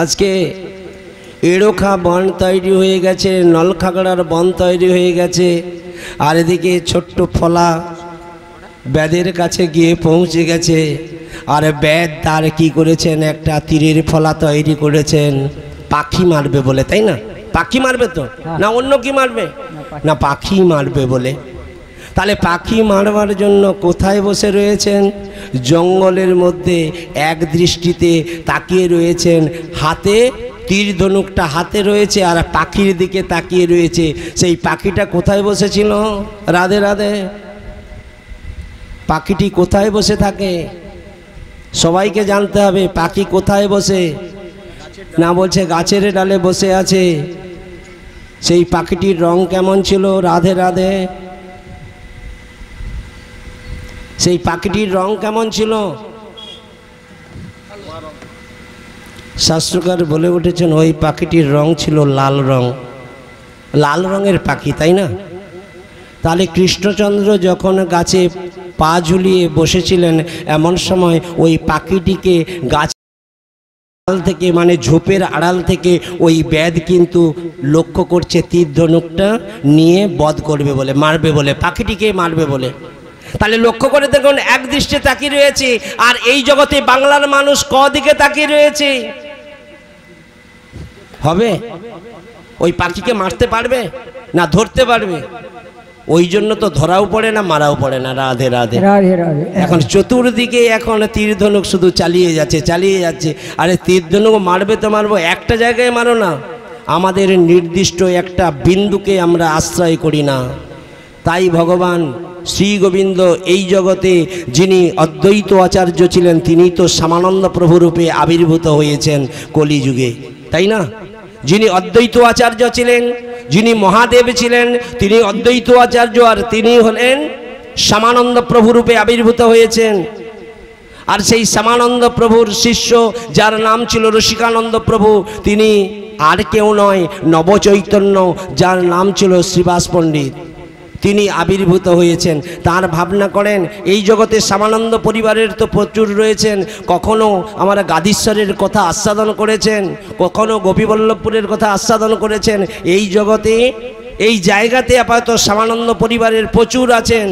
আজকে এড়োখা বন তৈরি হয়ে গেছে, নলখাগড়ার বন তৈরি হয়ে গেছে, আর এদিকে ছোট্ট ফলা ব্যাদের কাছে গিয়ে পৌঁছে গেছে। আর ব্যাদ তার কি করেছেন, একটা তীরের ফলা তৈরি করেছেন পাখি মারবে বলে, তাই না? পাখি মারবে তো না অন্য কি মারবে? না পাখি মারবে বলে। তাহলে পাখি মারবার জন্য কোথায় বসে রয়েছেন? জঙ্গলের মধ্যে এক দৃষ্টিতে তাকিয়ে রয়েছেন, হাতে তীর ধনুকটা হাতে রয়েছে আর পাখির দিকে তাকিয়ে রয়েছে। সেই পাখিটা কোথায় বসেছিল? রাধে রাধে। পাখিটি কোথায় বসে থাকে সবাইকে জানতে হবে। পাখি কোথায় বসে? না বলছে গাছের ডালে বসে আছে। সেই পাখিটির রং কেমন ছিল? রাধে রাধে। সেই পাখিটির রং কেমন ছিল? শাস্ত্রকার বলে উঠেছেন ওই পাখিটির রং ছিল লাল রং, লাল রঙের পাখি, তাই না? তাহলে কৃষ্ণচন্দ্র যখন গাছে পা ঝুলিয়ে বসেছিলেন, এমন সময় ওই পাখিটিকে গাছ থেকে মানে ঝোপের আড়াল থেকে ওই ব্যাদ কিন্তু লক্ষ্য করছে, তীর ধনুকটা নিয়ে বধ করবে বলে, মারবে বলে, পাখিটিকে মারবে বলে। তাহলে লক্ষ্য করে দেখুন, এক দৃষ্টে তাকিয়ে রয়েছে। আর এই জগতে বাংলার মানুষ কদিকে তাকিয়ে রয়েছে? হবে ওই পাখিকে মারতে পারবে না ধরতে পারবে? ওই জন্য তো ধরাও পড়ে না, মারাও পড়ে না। রাধে রাধে। এখন চতুর্দিকে এখন তীর ধনুক শুধু চালিয়ে যাচ্ছে, চালিয়ে যাচ্ছে। আরে তীর ধনুক মারবে তো মারবো, একটা জায়গায় মারো না। আমাদের নির্দিষ্ট একটা বিন্দুকে আমরা আশ্রয় করি না। তাই ভগবান শ্রী গোবিন্দ এই জগতে যিনি অদ্বৈত আচার্য ছিলেন, তিনি তো শ্যামানন্দ প্রভু রূপে আবির্ভূত হয়েছেন কলিযুগে, তাই না? যিনি অদ্বৈত আচার্য ছিলেন, যিনি মহাদেব ছিলেন, তিনি অদ্বৈত আচার্য, আর তিনি হলেন শ্যামানন্দ প্রভু রূপে আবির্ভূত হয়েছেন। আর সেই শ্যামানন্দ প্রভুর শিষ্য যার নাম ছিল রসিকানন্দ প্রভু, তিনি আর কেউ নয়, নবচৈতন্য যার নাম ছিল শ্রীবাস পণ্ডিত, তিনি আবির্ভূত হয়েছেন। তার ভাবনা করেন এই জগতে শ্যামানন্দ পরিবারের তো প্রচুর রয়েছেন। কখনো আমরা গাদীশ্বরের কথা আস্বাদন করেছেন, কখনো গোপীবল্লভপুরের কথা আস্বাদন করেছেন। এই জগতে এই জায়গাতে আপাতত শ্যামানন্দ পরিবারের প্রচুর আছেন।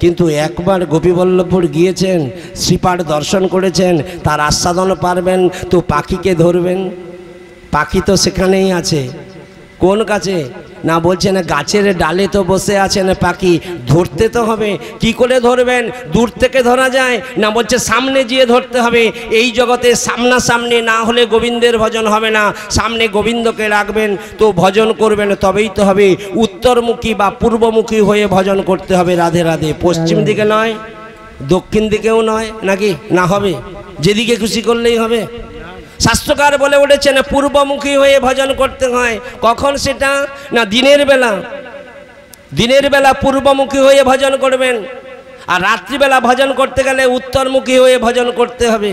কিন্তু একবার গোপীবল্লভপুর গিয়েছেন, শ্রীপাঠ দর্শন করেছেন, তার আস্বাদন পারবেন তো পাখিকে ধরবেন। পাখি তো সেখানেই আছে। কোন কাছে? না বলছে না গাছের ডালে তো বসে আছে না পাখি, ধরতে তো হবে। কি করে ধরবেন? দূর থেকে ধরা যায় না, বলছে সামনে গিয়ে ধরতে হবে। এই জগতে সামনাসামনি না হলে গোবিন্দের ভজন হবে না। সামনে গোবিন্দকে রাখবেন তো ভজন করবেন, তবেই তো হবে। উত্তরমুখী বা পূর্বমুখী হয়ে ভজন করতে হবে। রাধে রাধে। পশ্চিম দিকে নয়, দক্ষিণ দিকেও নয়, নাকি? না হবে, যেদিকে খুশি করলেই হবে। শাস্ত্রকার বলে উঠেছেন পূর্বমুখী হয়ে ভজন করতে হয়। কখন সেটা? না দিনের বেলা। দিনের বেলা পূর্বমুখী হয়ে ভজন করবেন, আর রাত্রিবেলা ভজন করতে গেলে উত্তরমুখী হয়ে ভজন করতে হবে।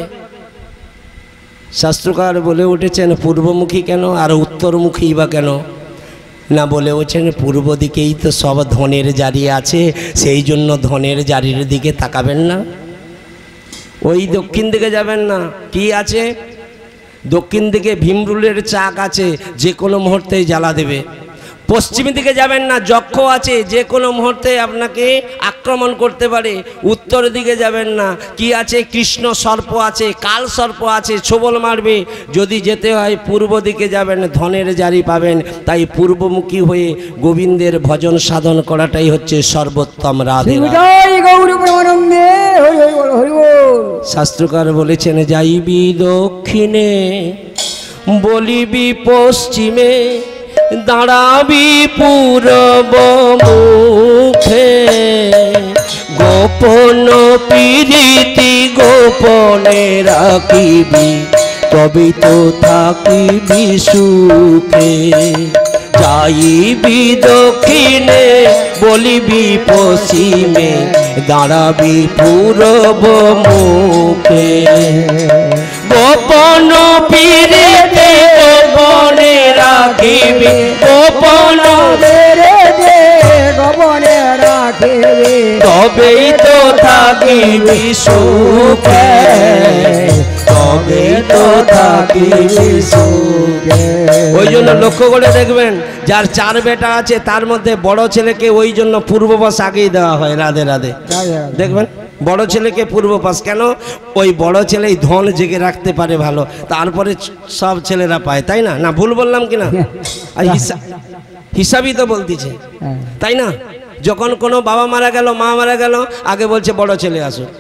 শাস্ত্রকার বলে উঠেছেন পূর্বমুখী কেন আর উত্তরমুখী বা কেন? না বলে উঠেছেন পূর্ব দিকেই তো সব ধনের জারি আছে, সেই জন্য ধনের জারির দিকে তাকাবেন না। ওই দক্ষিণ দিকে যাবেন না। কি আছে? দক্ষিণ দিকে ভীমরুলের চাক আছে, যে কোনো মুহূর্তেই জ্বালা দেবে। পশ্চিম দিকে যাবেন না, যক্ষ আছে, যে কোনো মুহূর্তে আপনাকে আক্রমণ করতে পারে। উত্তর দিকে যাবেন না। কি আছে? কৃষ্ণ সর্প আছে, কাল সর্প আছে, ছোবল মারবে। যদি যেতে হয় পূর্ব দিকে যাবেন, ধনের জারি পাবেন। তাই পূর্বমুখী হয়ে গোবিন্দের ভজন সাধন করাটাই হচ্ছে সর্বোত্তম। রাধে। শাস্ত্রকার বলেছেন যাইবি দক্ষিণে বলিবি পশ্চিমে, দাঁড়াবি পূর্ব মুখে, গোপন প্রীতি গোপনে রাখিবি, তবে তো থাকিবি সুখে। যাইবি দক্ষিণে বলিবি পশ্চিমে, দাঁড়াবি পূর্ব মুখে, গোপন প্রীতি গোপনে রাখিবি, গোপন গোপনে রাখিবি, তবেই তো থাকিবি সুখে। তবে তো থাকিবি সুখে। ওই জন্য লক্ষ্য করে দেখবেন যার 4 বেটা আছে তার মধ্যে বড় ছেলেকে ওই জন্য পূর্বপাশ আগেই দেওয়া হয়। রাধে রাধে। দেখবেন বড় ছেলেকে পূর্বপাশ কেন? ওই বড় ছেলেই ধন জেগে রাখতে পারে ভালো, তারপরে সব ছেলেরা পায়, তাই না? না ভুল বললাম কিনা? আর হিসাবই তো বলতেছে, তাই না? যখন কোনো বাবা মারা গেল, মা মারা গেল, আগে বলছে বড় ছেলে আসুক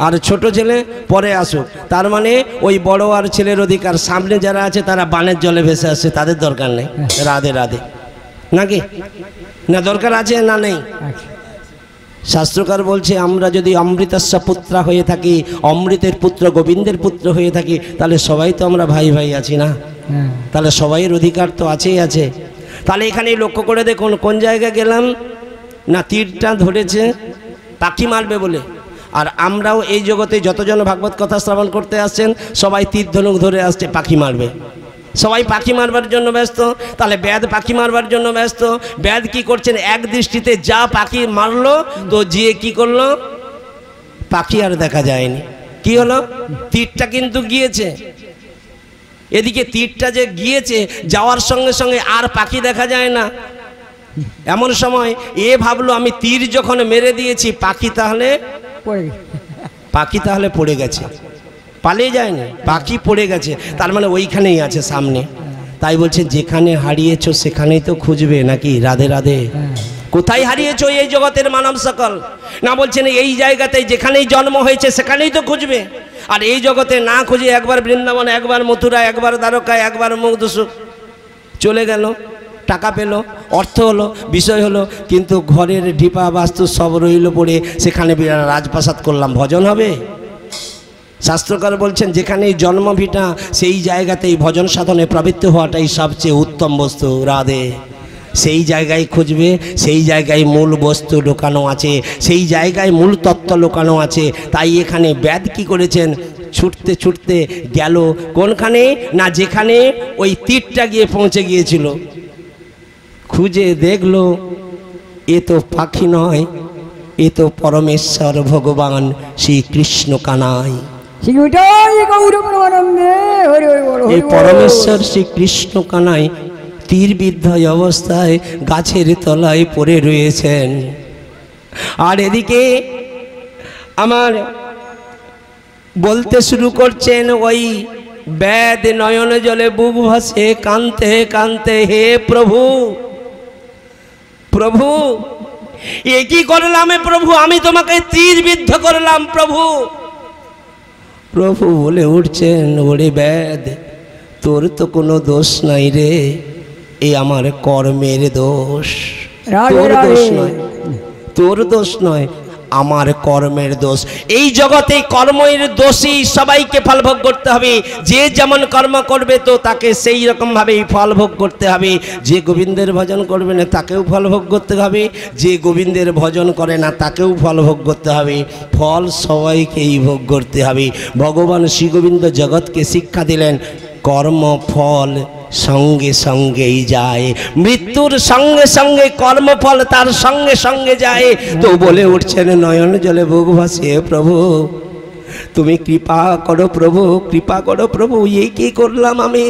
আর ছোট ছেলে পরে আসুক। তার মানে ওই বড় আর ছেলের অধিকার, সামনে যারা আছে তারা বানের জলে ভেসে আসছে, তাদের দরকার নেই। রাধে রাধে। নাকি না দরকার আছে না নেই? শাস্ত্রকার বলছে আমরা যদি অমৃতস্য পুত্রা হয়ে থাকি, অমৃতের পুত্র গোবিন্দের পুত্র হয়ে থাকি, তাহলে সবাই তো আমরা ভাই ভাই আছি না? তাহলে সবাইয়ের অধিকার তো আছেই আছে। তাহলে এখানে লক্ষ্য করে দেখুন কোন জায়গায় গেলাম না, তীরটা ধরেছে পাখি মারবে বলে। আর আমরাও এই জগতে যতজন ভাগবত কথা শ্রবণ করতে আসছেন সবাই তীর ধনুক ধরে আসছে পাখি মারবে, সবাই পাখি মারবার জন্য ব্যস্ত। তাহলে ব্যাদ পাখি মারবার জন্য ব্যস্ত। ব্যাদ কি করছেন? এক দৃষ্টিতে যা পাখি মারলো তো যে কি করলো, পাখি আর দেখা যায়নি। কি হলো? তীরটা কিন্তু গিয়েছে। এদিকে তীরটা যে গিয়েছে, যাওয়ার সঙ্গে সঙ্গে আর পাখি দেখা যায় না। এমন সময় এ ভাবলো আমি তীর যখন মেরে দিয়েছি পাখি তাহলে পড়ে গেছে, পালিয়ে যায়নি, পাখি পড়ে গেছে, তার মানে ওইখানেই আছে সামনে। তাই বলছে যেখানে হারিয়েছো সেখানেই তো খুঁজবে, নাকি? রাধে রাধে। কোথায় হারিয়েছো এই জগতের মানব সকল? না বলছেন এই জায়গাতেই যেখানেই জন্ম হয়েছে সেখানেই তো খুঁজবে। আর এই জগতে না খুঁজে একবার বৃন্দাবন, একবার মথুরা, একবার দ্বারকা, একবার মুগ্ধসুখ চলে গেল, টাকা পেল, অর্থ হলো, বিষয় হলো, কিন্তু ঘরের ঢিপা বাস্তু সব রইল পড়ে, সেখানে রাজপ্রাসাদ করলাম, ভজন হবে? শাস্ত্রকার বলছেন যেখানেই জন্ম ভিটা সেই জায়গাতেই ভজন সাধনে প্রবৃত্ত হওয়াটাই সবচেয়ে উত্তম বস্তু। রাধে। সেই জায়গায় খুঁজবে, সেই জায়গায় মূল বস্তু ঢোকানো আছে, সেই জায়গায় মূল তত্ত্ব লুকানো আছে। তাই এখানে ব্যাদ কি করেছেন? ছুটতে ছুটতে গেল কোনখানে না, যেখানে ওই তীরটা গিয়ে পৌঁছে গিয়েছিল। খুঁজে দেখলো এ তো পাখি নয়, এ তো পরমেশ্বর ভগবান শ্রীকৃষ্ণ কানাই। এই পরমেশ্বর শ্রীকৃষ্ণ কানাই তীরবিদ্ধ অবস্থায় গাছের তলায় পড়ে রয়েছেন। আর এদিকে আমার বলতে শুরু করছেন ওই ব্যাদ নয়ন জলে বুক ভাসে কাঁদতে কাঁদতে, হে প্রভু, প্রভু এ কি করলাম প্রভু? আমি তোমাকে তীরবিদ্ধ করলাম প্রভু। প্রভু বলে উঠছেন, ওরে ব্যাদ, তোর তো কোনো দোষ নাই রে, এই আমার কর্মের দোষ। তোর দোষ নয়, তোর দোষ নয়, আমার কর্মের দোষ। এই জগতে কর্মের দোষী সবাইকে ফল ভোগ করতে হবে। যে যেমন কর্ম করবে তো তাকে সেই রকম ভাবেই ফল ভোগ করতে হবে। যে গোবিন্দের ভজন করবে না তাকেও ফল ভোগ করতে হবে, যে গোবিন্দের ভজন করে না তাকেও ফল ভোগ করতে হবে। ফল সবাইকেই ভোগ করতে হবে। ভগবান শ্রী গোবিন্দ জগৎকে শিক্ষা দিলেন, কর্ম ফল সঙ্গে সঙ্গেই যায়, মৃত্যুর সঙ্গে সঙ্গে কর্মফল তার সঙ্গে সঙ্গে যায়। তো বলে উঠছেন নয়ন জলে বুক ভাসে, প্রভু তুমি কৃপা করো প্রভু, কৃপা করো প্রভু, এই কি করলাম আমি,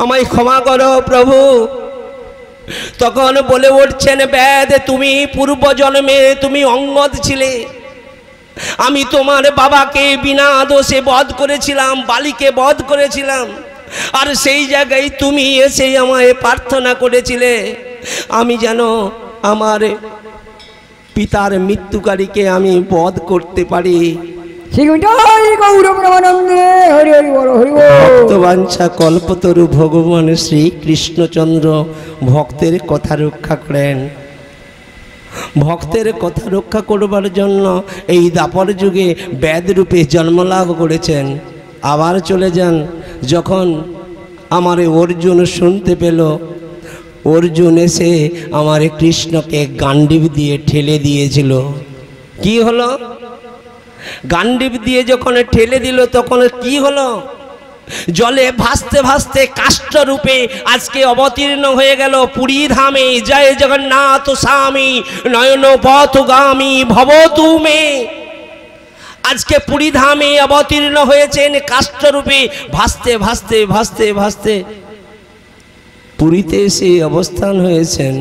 আমায় ক্ষমা করো প্রভু। তখন বলে উঠছেন ব্যাদ, তুমি পূর্ব জন্মে তুমি অঙ্গদ ছিলে, আমি তোমার বাবাকে বিনা দোষে বধ করেছিলাম, বালিকে বধ করেছিলাম। আর সেই জায়গায় তুমি এসে আমায় প্রার্থনা করেছিলে আমি যেন আমার পিতার মৃত্যুকারীকে আমি বধ করতে পারি। ভক্তবাঞ্ছা কল্পতরু ভগবান শ্রী কৃষ্ণচন্দ্র ভক্তের কথা রক্ষা করেন। ভক্তের কথা রক্ষা করবার জন্য এই দাপর যুগে ব্যাদ রূপে জন্মলাভ করেছেন। আবার চলে যান, যখন আমার অর্জুন শুনতে পেল, অর্জুন এসে আমার কৃষ্ণকে গান্ডীব দিয়ে ঠেলে দিয়েছিল। কি হলো? গান্ডীব দিয়ে যখন ঠেলে দিল তখন কি হলো? জলে ভাসতে ভাসতে কাষ্ঠ রূপে আজকে অবতীর্ণ হয়ে গেল পুরী ধামে। জয় জগন্নাথ স্বামী নয়ন পথগামী ভবতু মে। আজকে পুরী ধামে অবতীর্ণ হয়েছেন কাষ্ঠরূপে, ভাসতে ভাসতে ভাসতে ভাসতে পুরীতে এসে অবস্থান হয়েছেন।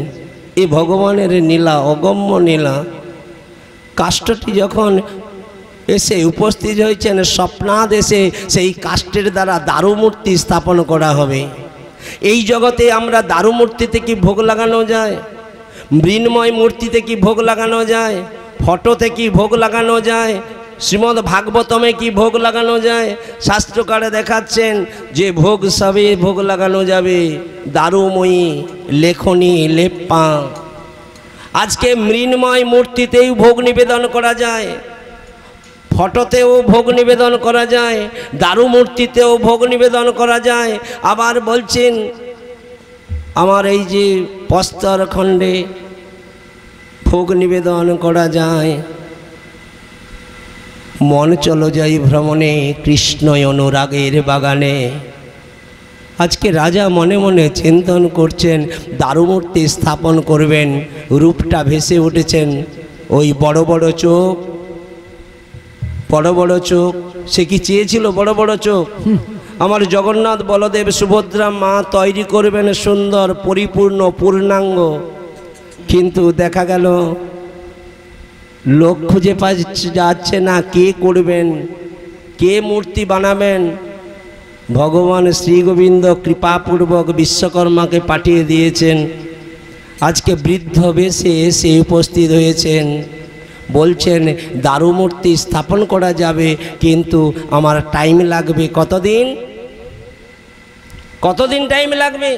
এ ভগবানের নীলা, অগম্য নীলা। কাষ্ঠটি যখন এসে উপস্থিত হয়েছেন স্বপ্নাদেশে, সেই কাষ্ঠের দ্বারা দারুমূর্তি স্থাপন করা হবে। এই জগতে আমরা দারুমূর্তিতে কি ভোগ লাগানো যায়? মৃন্ময় মূর্তিতে কি ভোগ লাগানো যায়? ফটোতে কি ভোগ লাগানো যায়? শ্রীমদ্ ভাগবতমে কি ভোগ লাগানো যায়? শাস্ত্রকারে দেখাচ্ছেন যে ভোগ সবে ভোগ লাগানো যাবে দারুময়ী লেখনী লেপ্পা। আজকে মৃন্ময় মূর্তিতেও ভোগ নিবেদন করা যায়, ফটোতেও ভোগ নিবেদন করা যায়, দারু মূর্তিতেও ভোগ নিবেদন করা যায়। আবার বলছেন আমার এই যে প্রস্তর খণ্ডে ভোগ নিবেদন করা যায়। মন চলো যাই ভ্রমণে কৃষ্ণ অনুরাগের বাগানে। আজকে রাজা মনে মনে চিন্তন করছেন দারুমূর্তি স্থাপন করবেন। রূপটা ভেসে উঠেছেন, ওই বড় বড় চোখ, বড় বড় চোখ। সে কি চেয়েছিল বড় বড় চোখ? আমার জগন্নাথ বলদেব সুভদ্রা মা তৈরি করবেন সুন্দর পরিপূর্ণ পূর্ণাঙ্গ, কিন্তু দেখা গেল লোক খুঁজে যাচ্ছে না কে করবেন, কে মূর্তি বানাবেন। ভগবান শ্রী গোবিন্দ কৃপাপূর্বক বিশ্বকর্মাকে পাঠিয়ে দিয়েছেন। আজকে বৃদ্ধ বেশে এসে উপস্থিত হয়েছেন, বলছেন দারুমূর্তি স্থাপন করা যাবে, কিন্তু আমার টাইম লাগবে। কতদিন কতদিন টাইম লাগবে?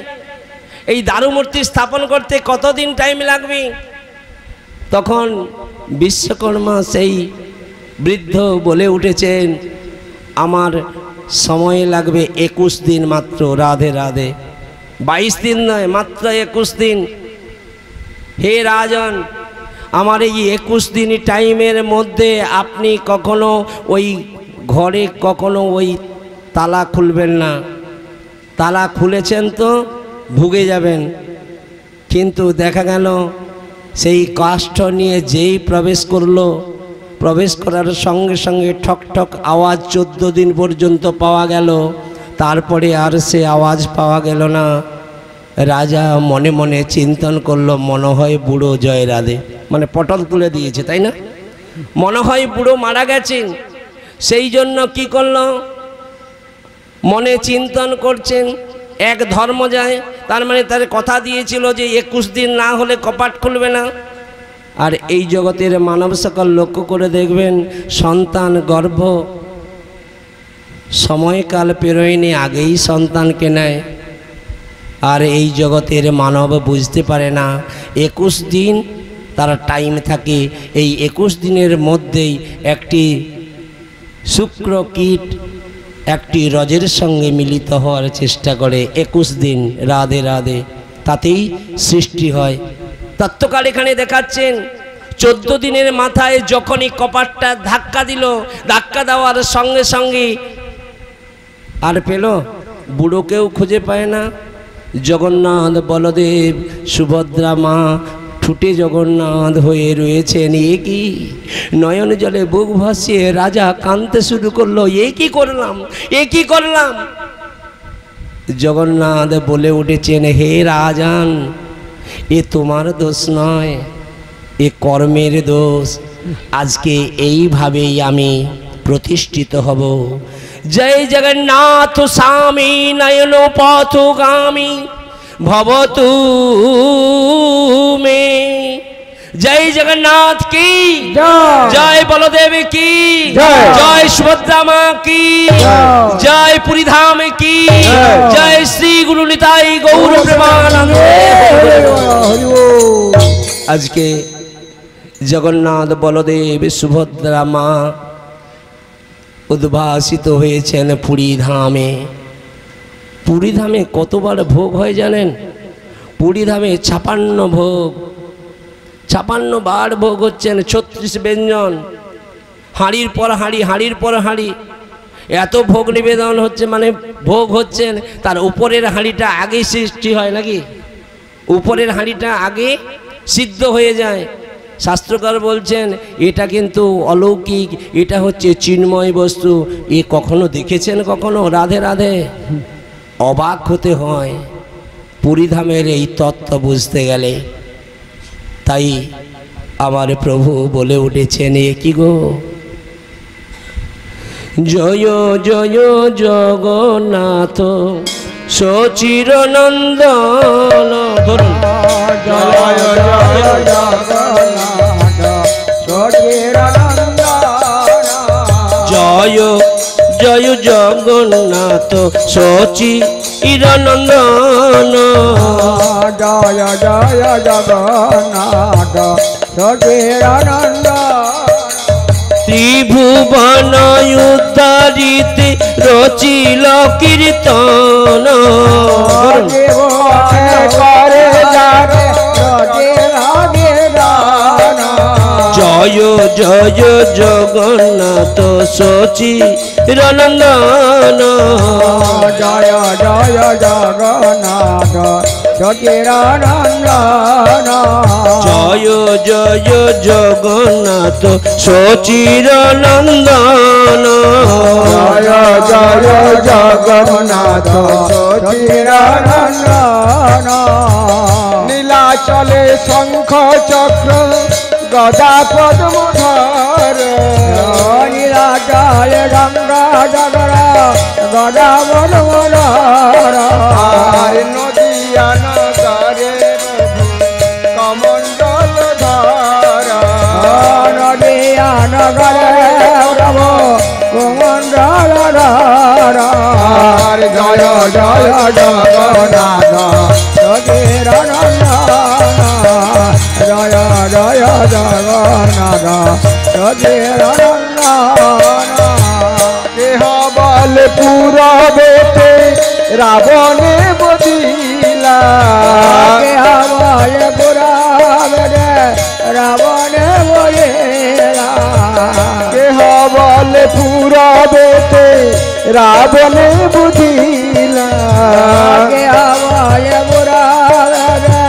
এই দারুমূর্তি স্থাপন করতে কতদিন টাইম লাগবে? তখন বিশ্বকর্মা সেই বৃদ্ধ বলে উঠেছেন আমার সময় লাগবে 21 দিন মাত্র। রাধে রাধে। 22 দিন নয়, মাত্র 21 দিন। হে রাজন, আমার এই 21 দিন টাইমের মধ্যে আপনি কখনো ওই ঘরে কখনো ওই তালা খুলবেন না। তালা খুলেছেন তো ভুগে যাবেন। কিন্তু দেখা গেল সেই কাষ্ঠ নিয়ে যেই প্রবেশ করলো, প্রবেশ করার সঙ্গে সঙ্গে ঠক ঠক আওয়াজ 14 দিন পর্যন্ত পাওয়া গেল। তারপরে আর সে আওয়াজ পাওয়া গেল না। রাজা মনে মনে চিন্তন করলো মনে হয় বুড়ো জয় রাধে, মানে পটল তুলে দিয়েছে, তাই না? মনে হয় বুড়ো মারা গেছেন। সেই জন্য কি করলো, মনে চিন্তন করছেন এক ধর্ম যায়, তার মানে তার কথা দিয়েছিল যে 21 দিন না হলে কপাট খুলবে না। আর এই জগতের মানব সকল লক্ষ্য করে দেখবেন সন্তান গর্ভ সময়কাল পেরোয়নি আগেই সন্তানকে নেয়। আর এই জগতের মানব বুঝতে পারে না 21 দিন তার টাইম থাকে। এই 21 দিনের মধ্যেই একটি শুক্র কীট একটি রজের সঙ্গে মিলিত হওয়ার চেষ্টা করে। 21 দিন, রাধে রাধে, তাতেই সৃষ্টি হয়। তত্ত্বকাল এখানে দেখাচ্ছেন 14 দিনের মাথায় যখনই কপাটটা ধাক্কা দিল, ধাক্কা দেওয়ার সঙ্গে সঙ্গে আর পেল বুড়োকেও খুঁজে পায় না। জগন্নাথ বলদেব সুভদ্রা মা ছুটে জগন্নাথ হয়ে রয়েছেন। এ কি নয়ন জলে বুক ভাসিয়ে রাজা কাঁদতে শুরু করলো, এ কি করলাম, এ কি করলাম। জগন্নাথ বলে উঠেছেন হে রাজান, এ তোমার দোষ নয়, এ কর্মের দোষ। আজকে এইভাবেই আমি প্রতিষ্ঠিত হব। জয় জগন্নাথ স্বামী নয়ন পথগামী ভবতু মে। জয় জগন্নাথ কি জয়, বলদেব কি জয়, সুভদ্রা মা কি জয়, পুরী ধাম কি জয়, শ্রী গুরু নিতাই গৌর প্রেমানন্দে। আজকে জগন্নাথ বলদেব সুভদ্রা মা উদ্ভাসিত হয়েছেন পুরী ধামে। পুরী ধামে কতবার ভোগ হয় জানেন? পুরী ধামে 56 ভোগ, 56 বার ভোগ হচ্ছেন। 36 ব্যঞ্জন, হাঁড়ির পর হাঁড়ি, হাঁড়ির পর হাঁড়ি, এত ভোগ নিবেদন হচ্ছে। মানে ভোগ হচ্ছেন, তার উপরের হাঁড়িটা আগেই সৃষ্টি হয় নাকি? উপরের হাঁড়িটা আগে সিদ্ধ হয়ে যায়, শাস্ত্রকার বলছেন এটা কিন্তু অলৌকিক, এটা হচ্ছে চিন্ময় বস্তু। এ কখনো দেখেছেন? কখনো? রাধে রাধে। অবাক হতে হয় পুরীধামের এই তত্ত্ব বুঝতে গেলে। তাই আমার প্রভু বলে উঠেছেন, এ কি গো, জয় জয় জগন্নাথ সচিরনন্দন। ধরুন, জয় জয় জগন্নাথ সচিরনন্দন। জয় জয় জগন্নাথ সচিরনন্দন। জয় জয় জগন্নাথ সচিরনন্দন। ত্রিভুবন উদ্ধারিতে রচিল কীর্তন। করে জয় জয় জগন্নাথ সচিরনন্দন। জয় জয় জগন্নাথ সচিরনন্দন। জয় জয় জগন্নাথ সচিরনন্দন। জয় জয় জগন্নাথ সচিরনন্দন। নীলাচলে শঙ্খ চক্র গদা পদ্মধর। নীলাচলে গঙ্গা জগর গদা পদ্মধর। নদিয়া নগরে কমণ্ডল ধর। নদিয়া নগরে প্রভু কমণ্ডল ধর। জয় জয় জগন্নাথ সচিরনন্দন। জয় জয় জগন্নাথ সচিরনন্দন। দেহ বল পুরবেতে রাবণে বধিলা। দেহ বল পুরবেতে রাবণে বধিলা। দেহ বল পুরবেতে রাবণে বুঝিলা। দেহ বল পুরবেতে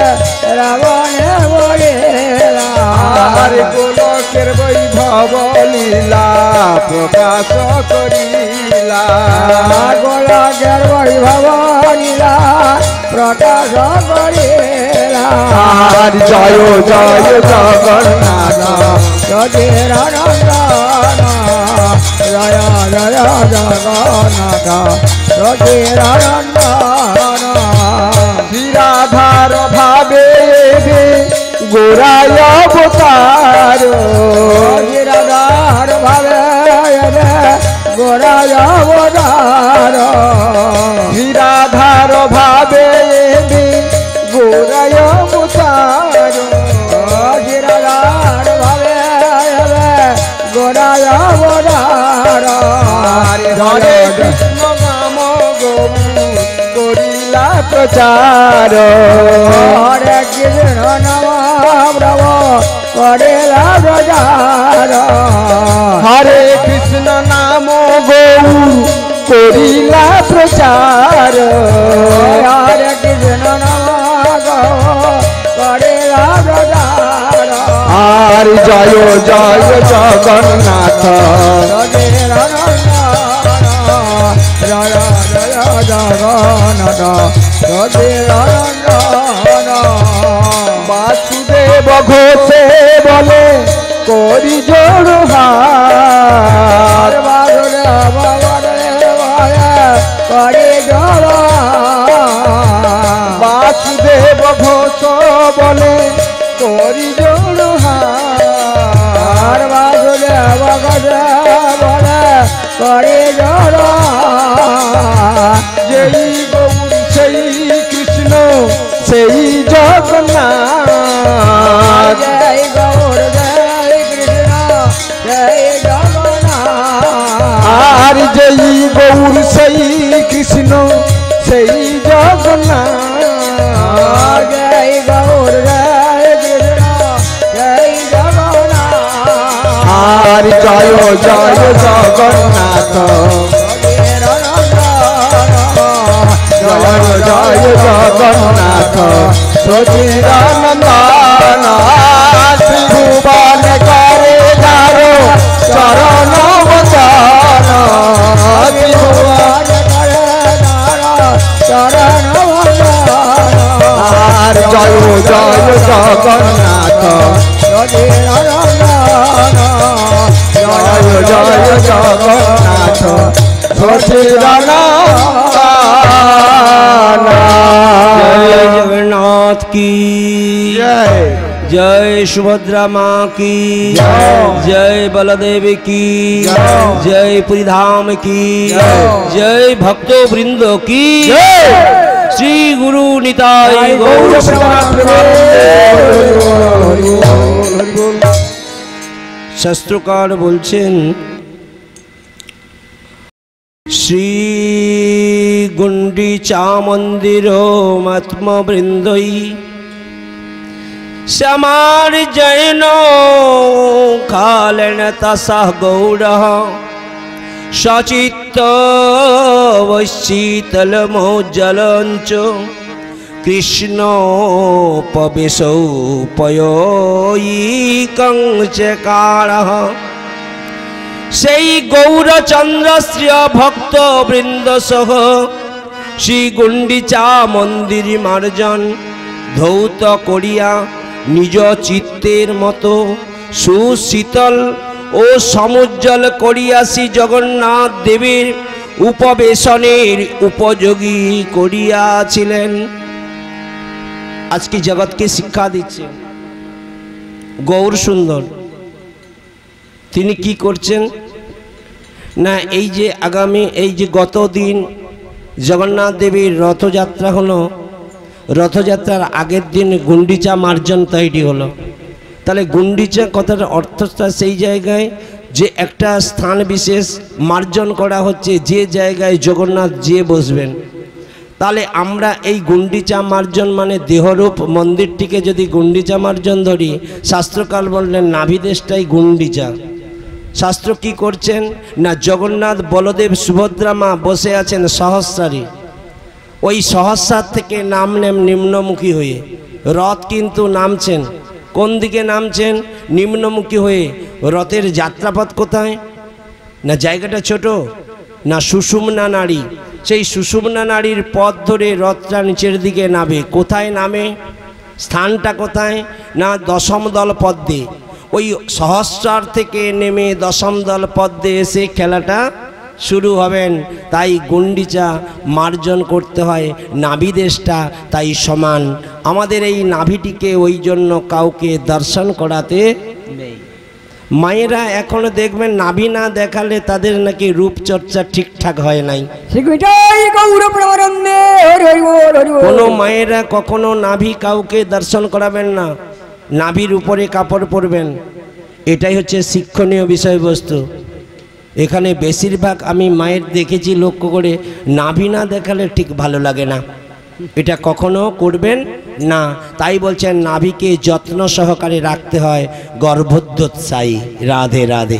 রাবণে বধিলা। গোলকের বৈভব লীলা প্রকাশ করিলা। গোলকের বৈভব লীলা প্রকাশ করিলা। জয় জয় জগন্নাথ সচিরনন্দন। জয় জয় জগন্নাথ সচিরনন্দন। শ্রীরাধার ভাবে গোরায় অবতার। রাধার ভাবে গোরায় অবতার। রাধার ভাবে গোরায় অবতার। রাধার ভাবে গোরায় অবতার। হরে কৃষ্ণ নাম গৌর করিলা প্রচার। হরে কৃষ্ণ নাম প্রভু করিলা প্রচার। হরে কৃষ্ণ নাম গৌর করিলা প্রচার। হরে কৃষ্ণ নাম গৌর করিলা প্রচার। আর জয় জয় জগন্নাথ জয় জয় জগন্নাথ সচিরনন্দন। বাসুদেব ঘোষে বলে করি জোড়হার। বাসুদেব করি জোড়হার। বাসুদেব ঘোষ বলে করি জোড়হার। বাসুদেব ঘোষ বলে করি জোড়হার। যেই গৌর সেই কৃষ্ণ সেই জগন্নাথ। জয় গৌর জয় কৃষ্ণ জয় জগন্নাথ। আর যেই গৌর সেই কৃষ্ণ সেই জগন্নাথ। জয় গৌর জয় কৃষ্ণ জয় জগন্নাথ। আর জয় জয় জগন্নাথ জয় জয় জগন্নাথ সচিরনন্দন। ত্রিভুবন করে যারো চরণ বন্দন ত্রিভুবন করে যারো চরণ বন্দন আর জয় জয় জগন্নাথ জয় জয় জগন্নাথ जय जगन्नाथ की जय जय सुभद्रा माँ की जय बलदेव की जय पुरी धाम की जय भक्तो वृंद की श्री गुरु निताई गौर शास्त्रकार बोलছেন श्री गुंडीचा मंदिर आत्मवृंदई श्यामार जैन कालेन तसा गौड़ सचित्त शीतल मोज्जलंच कृष्ण पवेशौ पयोईकंचकार সেই গৌরচন্দ্র শ্রী ভক্ত বৃন্দ সহ শ্রী গুন্ডিচা মন্দির মার্জন ধৌত করিয়া নিজ চিত্তের মতো সুশীতল ও সমুজ্জ্বল করিয়া শ্রী জগন্নাথ দেবীর উপবেশনের উপযোগী করিয়াছিলেন। আজকে জগৎকে শিক্ষা দিচ্ছে গৌর সুন্দর তিনি কি করছেন না, এই যে আগামী এই যে গত দিন জগন্নাথ দেবীর রথযাত্রা হলো, রথযাত্রার আগের দিন গুন্ডিচা মার্জন তৈরি হলো। তাহলে গুন্ডিচা কথার অর্থটা সেই জায়গায় যে একটা স্থান বিশেষ মার্জন করা হচ্ছে, যে জায়গায় জগন্নাথ যে বসবেন। তাহলে আমরা এই গুন্ডিচা মার্জন মানে দেহরূপ মন্দিরটিকে যদি গুন্ডিচা মার্জন ধরি, শাস্ত্রকাল বললেন নাভিদেশটাই গুন্ডিচা। শাস্ত্র কি করছেন না, জগন্নাথ বলদেব সুভদ্রা মা বসে আছেন সহস্রারী, ওই সহস্রার থেকে নামলেন নিম্নমুখী হয়ে। রথ কিন্তু নামছেন কোন দিকে? নামছেন নিম্নমুখী হয়ে। রথের যাত্রাপথ কোথায়? না জায়গাটা ছোট, না সুষুম্না নাড়ি, সেই সুষুম্না নাড়ির পথ ধরে রথটা নিচের দিকে নামে। কোথায় নামে? স্থানটা কোথায়? না দশম দল পথ দিয়ে, ওই সহস্রার থেকে নেমে দশম দল পথ দিয়ে এসে খেলাটা শুরু হবেন। তাই গুন্ডিচা মার্জন করতে হয়, নাভিদেশটা তাই সমান। আমাদের এই নাভিটিকে ওই জন্য কাউকে দর্শন করাতে নেই। মায়েরা এখনো দেখবেন নাভি না দেখালে তাদের নাকি রূপচর্চা ঠিকঠাক হয় নাই। কোনো মায়েরা কখনো নাভি কাউকে দর্শন করাবেন না, নাভির উপরে কাপড় পরবেন। এটাই হচ্ছে শিক্ষণীয় বিষয়বস্তু। এখানে বেশিরভাগ আমি মায়ের দেখেছি লক্ষ্য করে, নাভি না দেখালে ঠিক ভালো লাগে না, এটা কখনো করবেন না। তাই বলছেন নাভিকে যত্ন সহকারে রাখতে হয়, গর্ভোদ্যোৎসায়ী। রাধে রাধে।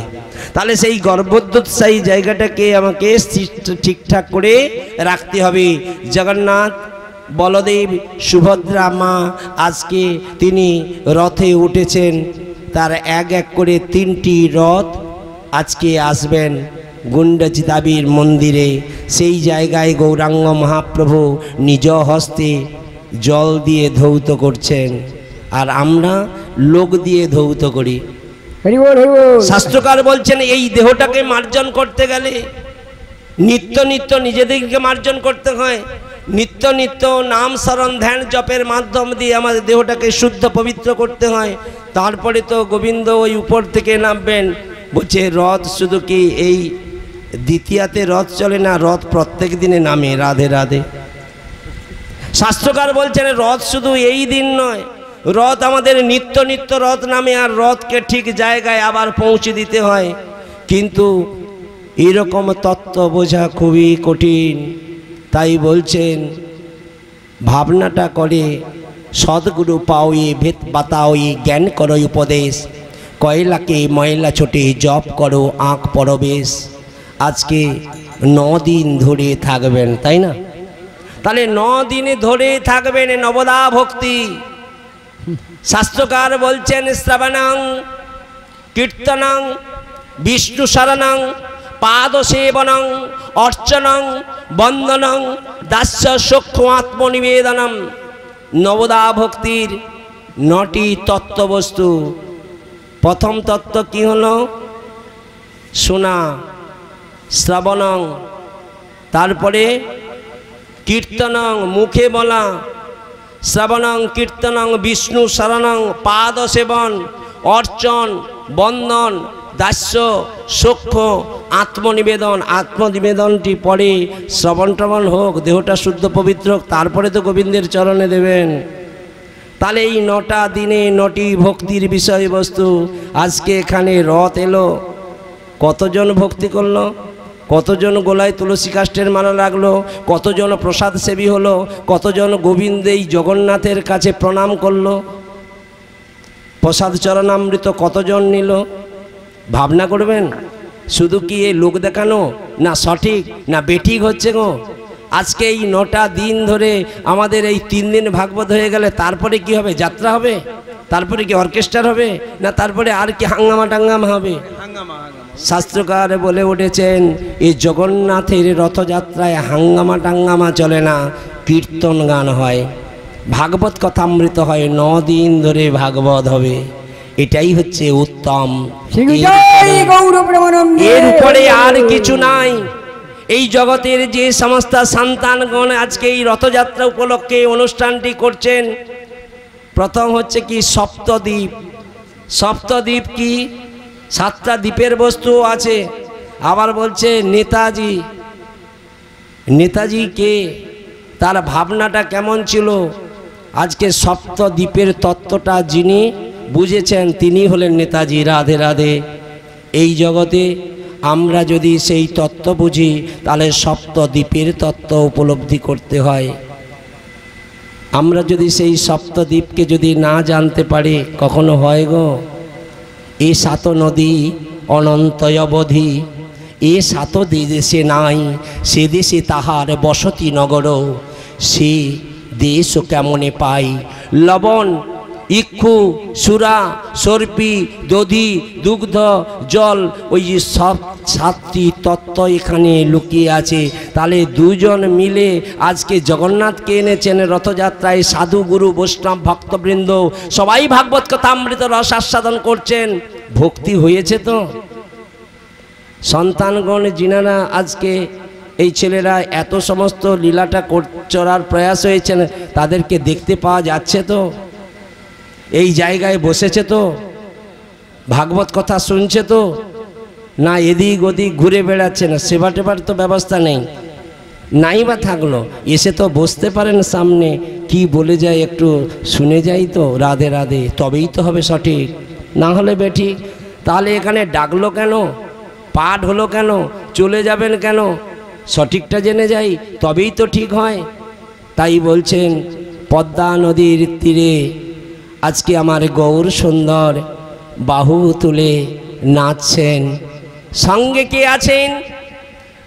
তাহলে সেই গর্ভোদ্যোৎসায়ী জায়গাটাকে আমাকে ঠিকঠাক করে রাখতে হবে। জগন্নাথ বলদেব সুভদ্রা মা আজকে তিনি রথে উঠেছেন, তার এক এক করে 3টি রথ আজকে আসবেন গুন্ডিচাদেবীর মন্দিরে। সেই জায়গায় গৌরাঙ্গ মহাপ্রভু নিজ হস্তে জল দিয়ে ধৌত করছেন, আর আমরা লোক দিয়ে ধৌত করি। শাস্ত্রকার বলছেন এই দেহটাকে মার্জন করতে গেলে নিত্য নিত্য নিজেদেরকে মার্জন করতে হয়। নিত্য নিত্য নাম স্মরণ ধ্যান জপের মাধ্যম দিয়ে আমাদের দেহটাকে শুদ্ধ পবিত্র করতে হয়। তারপরে তো গোবিন্দ ওই উপর থেকে নামবেন। বলছে রথ শুধু কি এই দ্বিতীয়াতে রথ চলে না, রথ প্রত্যেক দিনে নামে। রাধে রাধে। শাস্ত্রকার বলছেন রথ শুধু এই দিন নয়, রথ আমাদের নিত্য নিত্য রথ নামে, আর রথকে ঠিক জায়গায় আবার পৌঁছে দিতে হয়। কিন্তু এরকম তত্ত্ব বোঝা খুবই কঠিন। তাই বলছেন ভাবনাটা করে সদ্গুরু পাওয়ে ভেদ বাতাওয়ে জ্ঞান করো উপদেশ, কয়লাকে ময়লা ছোটে জপ করো আঁক পরবেশ। আজকে 9 দিন ধরে থাকবেন, তাই না? তাহলে 9 দিনে ধরে থাকবেন নবদা ভক্তি। শাস্ত্রকার বলছেন শ্রবণং কীর্তনং বিষ্ণু শরণং পাদ সেবনং অর্চনং বন্দনং দাস্য সখ্য আত্মনিবেদনম। নবদা ভক্তির 9টি তত্ত্ববস্তু। প্রথম তত্ত্ব কি হলো? শোনা, শ্রবণং, তারপরে কীর্তনং মুখে বলা, শ্রবণং কীর্তনং বিষ্ণু শরণং পাদ সেবন অর্চন বন্দন দাস্য সখ্য আত্মনিবেদন। আত্মনিবেদনটি পরে শ্রবণ ট্রবণ হোক, দেহটা শুদ্ধ পবিত্র হোক, তারপরে তো গোবিন্দের চরণে দেবেন। তাহলে এই 9টা দিনে 9টি ভক্তির বিষয়বস্তু। আজকে এখানে রথ এলো, কতজন ভক্তি করলো, কতজন গোলায় তুলসী কাষ্ঠের মালা লাগলো, কতজন প্রসাদ সেবী হলো, কতজন গোবিন্দ এই জগন্নাথের কাছে প্রণাম করলো, প্রসাদ চরণামৃত কতজন নিল, ভাবনা করবেন। শুধু কি এই লোক দেখানো না সঠিক না বেঠিক হচ্ছে গো? আজকে এই 9টা দিন ধরে আমাদের এই 3 দিন ভাগবত হয়ে গেলে তারপরে কি হবে? যাত্রা হবে, তারপরে কি অর্কেস্ট্রার হবে, না তারপরে আর কি হাঙ্গামা টাঙ্গামা হবে? শাস্ত্রকার বলে উঠেছেন এই জগন্নাথের রথযাত্রায় হাঙ্গামা টাঙ্গামা চলে না, কীর্তন গান হয়, ভাগবত কথামৃত হয়, 9 দিন ধরে ভাগবত হবে। এটাই হচ্ছে উত্তম। এর উপরে আর কিছু নাই। এই জগতের যে সমস্ত সন্তানগণ আজকে এই রথযাত্রা উপলক্ষে অনুষ্ঠানটি করছেন, প্রথম হচ্ছে কি সপ্তদ্বীপ। সপ্তদ্বীপ কি? 7টা দ্বীপের বস্তু আছে। আবার বলছে নেতাজি। নেতাজি কে? তার ভাবনাটা কেমন ছিল? আজকে সপ্তদ্বীপের তত্ত্বটা যিনি বুঝেছেন তিনি হলেন নেতাজি। রাধে রাধে। এই জগতে আমরা যদি সেই তত্ত্ব বুঝি তাহলে সপ্তদ্বীপের তত্ত্ব উপলব্ধি করতে হয়। আমরা যদি সেই সপ্তদ্বীপকে যদি না জানতে পারি কখনো হয় গো? এ 7 নদী অনন্ত অবধি, এ 7 দেশে নাই, সে দেশে তাহার বসতি নগর, সে দেশ কেমনে পাই। লবণ ইক্ষু সুরা সর্পি দধি দুগ্ধ জল, ওই যে সব 7টি তত্ত্ব এখানে লুকিয়ে আছে। তাহলে 2 জন মিলে আজকে জগন্নাথকে এনেছেন রথযাত্রায়। সাধু গুরু বৈষ্ণব ভক্তবৃন্দ সবাই ভাগবত কথামৃত রস আস্বাদন করছেন। ভক্তি হয়েছে তো? সন্তানগণ যিনারা আজকে এই ছেলেরা এত সমস্ত লীলাটা চড়ার প্রয়াস হয়েছেন, তাদেরকে দেখতে পাওয়া যাচ্ছে তো? এই জায়গায় বসেছে তো? ভাগবত কথা শুনছে তো? না এদিক ওদিক ঘুরে বেড়াচ্ছে? না সেবা টেবার তো ব্যবস্থা নেই, নাই বা থাকলো এসে তো বসতে পারেন সামনে, কি বলে যায় একটু শুনে যাই তো, রাধে রাধে, তবেই তো হবে সঠিক, না হলে বেঠিক। তাহলে এখানে ডাকলো কেন? পাঠ হলো কেন? চলে যাবেন কেন? সঠিকটা জেনে যাই তবেই তো ঠিক হয়। তাই বলছেন পদ্মা নদীর তীরে আজকে আমার গৌর সুন্দর বাহু তুলে নাচছেন। সঙ্গে কে আছেন?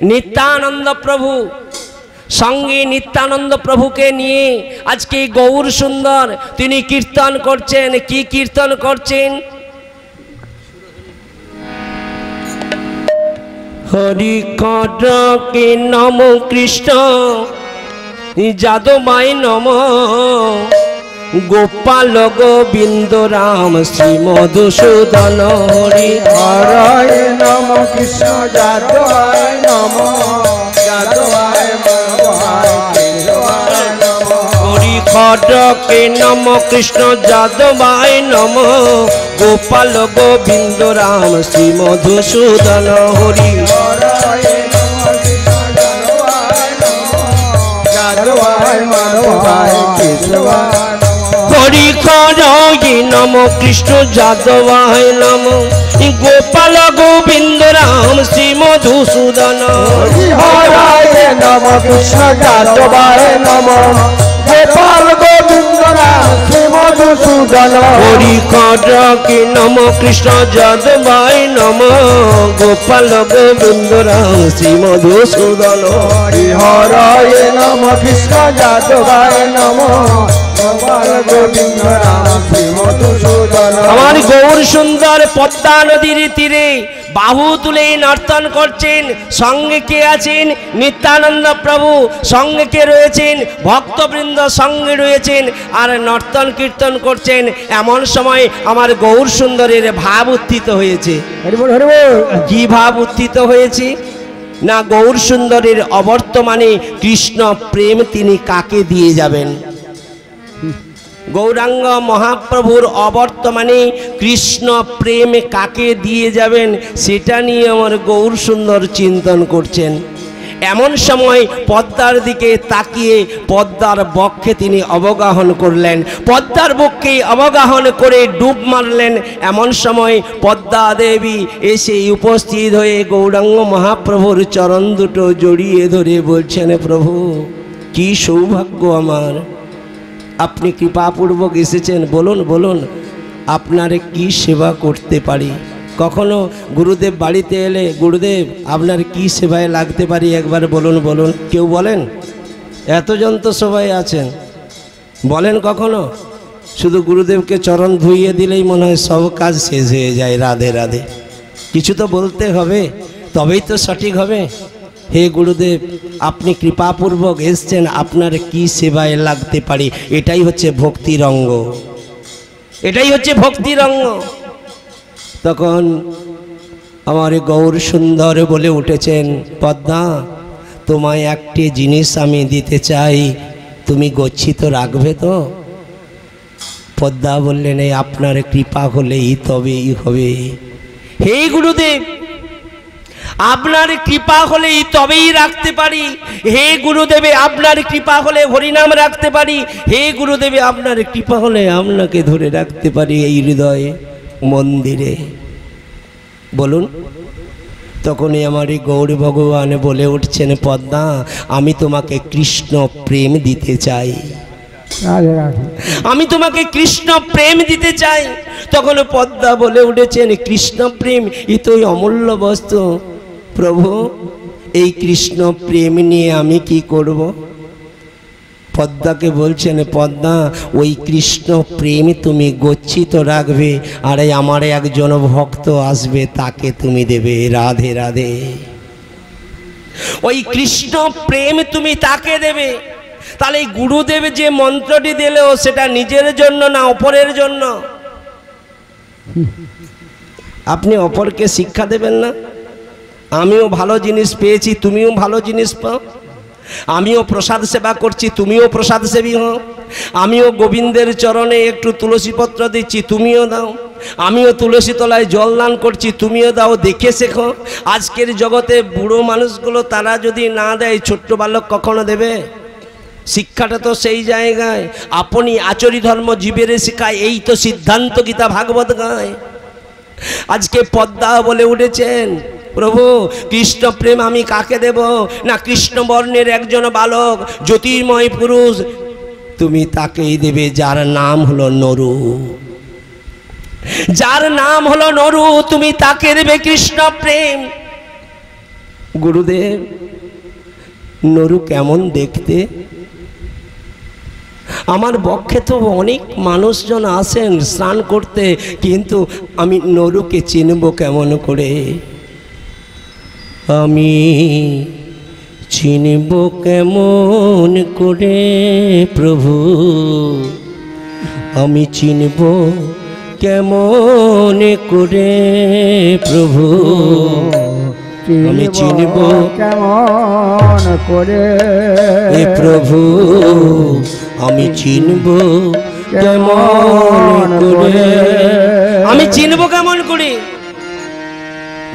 নিত্যানন্দ প্রভু। সঙ্গে নিত্যানন্দ প্রভুকে নিয়ে আজকে গৌর সুন্দর তিনি কীর্তন করছেন। কি কীর্তন করছেন? হরি কটকে নম কৃষ্ণ যাদবায় নম, গোপাল গোবিন্দ রাম শ্রী মধুসূদন হরি। হরায় নম কৃষ্ণ যাদবায় নম, যাদবায় নম। হরি খড়কে নম কৃষ্ণ যাদবায় নম, গোপাল গোবিন্দ রাম শ্রী মধুসূদন হরি। হরায় নম কৃষ্ণ যাদবায় নম, যাদবায় মাধবায় কেশবায়। হরি খড়কে নম কৃষ্ণ যাদবায় নম, গোপাল গোবিন্দ রাম শ্রী মধুসূদন। হরায় নম কৃষ্ণ যাদবায় নম, গোপাল গোবিন্দ রাম শ্রী মধুসূদন। হরি খড়কে নম কৃষ্ণ যাদবায় নম, গোপাল গোবিন্দ রাম শ্রী মধুসূদন। হরি হরায় নম কৃষ্ণ যাদবায় নম, গোপাল গোবিন্দ নাম শ্রী মধুসূদন। আমার গৌর সুন্দর পদ্মা নদীর তীরে বাহু তুলে নর্তন করছেন। সঙ্গে কে আছেন? নিত্যানন্দ প্রভু। সঙ্গে কে রয়েছেন? ভক্তবৃন্দ সঙ্গে রয়েছেন আর নর্তন কীর্তন করছেন। এমন সময় আমার গৌর সুন্দরের ভাব উত্থিত হয়েছে। কি ভাব উত্থিত হয়েছে? না, গৌর সুন্দরের অবর্তমানে কৃষ্ণ প্রেম তিনি কাকে দিয়ে যাবেন? গৌরাঙ্গ মহাপ্রভুর অবর্তমানে কৃষ্ণ প্রেম কাকে দিয়ে যাবেন সেটা নিয়ে আমার গৌর সুন্দর চিন্তন করছেন। এমন সময় পদ্মার দিকে তাকিয়ে পদ্মার বক্ষে তিনি অবগাহন করলেন। পদ্মার বক্ষে অবগাহন করে ডুব মারলেন। এমন সময় পদ্মা দেবী এসে উপস্থিত হয়ে গৌরাঙ্গ মহাপ্রভুর চরণ দুটো জড়িয়ে ধরে বলছেন, প্রভু কি সৌভাগ্য আমার, আপনি কৃপাপূর্বক এসেছেন, বলুন বলুন আপনার কি সেবা করতে পারি। কখনো গুরুদেব বাড়িতে এলে, গুরুদেব আপনার কি সেবায় লাগতে পারি একবার বলুন বলুন, কেউ বলেন? এতজন তো সবাই আছেন, বলেন কখনো? শুধু গুরুদেবকে চরণ ধুইয়ে দিলেই মনে হয় সব কাজ শেষ হয়ে যায়। রাধে রাধে, কিছু তো বলতে হবে, তবেই তো সঠিক হবে। হে গুরুদেব, আপনি কৃপাপূর্বক এসছেন, আপনার কি সেবায় লাগতে পারি। এটাই হচ্ছে ভক্তির অঙ্গ, এটাই হচ্ছে ভক্তির অঙ্গ। তখন আমার গৌর সুন্দর বলে উঠেছেন, পদ্মা তোমায় একটি জিনিস আমি দিতে চাই, তুমি গচ্ছিত রাখবে তো? পদ্মা বললেন, এই আপনার কৃপা হলেই তবেই হবে। হে গুরুদেব, আপনার কৃপা হলেই তবেই রাখতে পারি। হে গুরুদেবে, আপনার কৃপা হলে হরিনাম রাখতে পারি। হে গুরুদেবে, আপনার কৃপা হলে আপনাকে ধরে রাখতে পারি এই হৃদয়ে মন্দিরে, বলুন। তখনই আমার এই গৌর ভগবান বলে উঠছেন, পদ্মা আমি তোমাকে কৃষ্ণ প্রেম দিতে চাই, আমি তোমাকে কৃষ্ণ প্রেম দিতে চাই। তখন পদ্মা বলে উঠেছেন, কৃষ্ণ প্রেম এ তো অমূল্য বস্তু, প্রভু এই কৃষ্ণ প্রেম নিয়ে আমি কি করব? পদ্মাকে বলছেন, পদ্মা ওই কৃষ্ণ প্রেম তুমি গচ্ছিত রাখবে, আর আমার একজন ভক্ত আসবে তাকে তুমি দেবে। রাধে রাধে, ওই কৃষ্ণ প্রেম তুমি তাকে দেবে। তাহলে এই গুরুদেব যে মন্ত্রটি দিলেও সেটা নিজের জন্য না অপরের জন্য? আপনি অপরকে শিক্ষা দেবেন না? আমিও ভালো জিনিস পেয়েছি, তুমিও ভালো জিনিস পাও। আমিও প্রসাদ সেবা করছি, তুমিও প্রসাদ সেবী হও। আমিও গোবিন্দের চরণে একটু তুলসী পত্র দিচ্ছি, তুমিও দাও। আমিও তুলসী তলায় জল দান করছি, তুমিও দাও। দেখে শেখো। আজকের জগতে বুড়ো মানুষগুলো তারা যদি না দেয়, ছোট্ট বালক কখনো দেবে? শিক্ষাটা তো সেই জায়গায়। আপনি আচরি ধর্ম জীবের শিখায়, এই তো সিদ্ধান্ত গীতা ভাগবত গায়। আজকে পদ্মা বলে উঠেছেন, প্রভু কৃষ্ণ প্রেম আমি কাকে দেব? না, কৃষ্ণ বর্ণের একজন বালক জ্যোতির্ময় পুরুষ তুমি তাকেই দেবে যার নাম হলো নরু। যার নাম হলো নরু তুমি তাকে দেবে কৃষ্ণ প্রেম। গুরুদেব, নরু কেমন দেখতে? আমার বক্ষে তো অনেক মানুষজন আসেন স্নান করতে, কিন্তু আমি নরুকে চিনব কেমন করে? আমি চিনব কেমন করে প্রভু, আমি চিনব কেমন করে প্রভু, আমি চিনব কেমন করে প্রভু, আমি চিনব কেমন করে, আমি চিনব কেমন করে?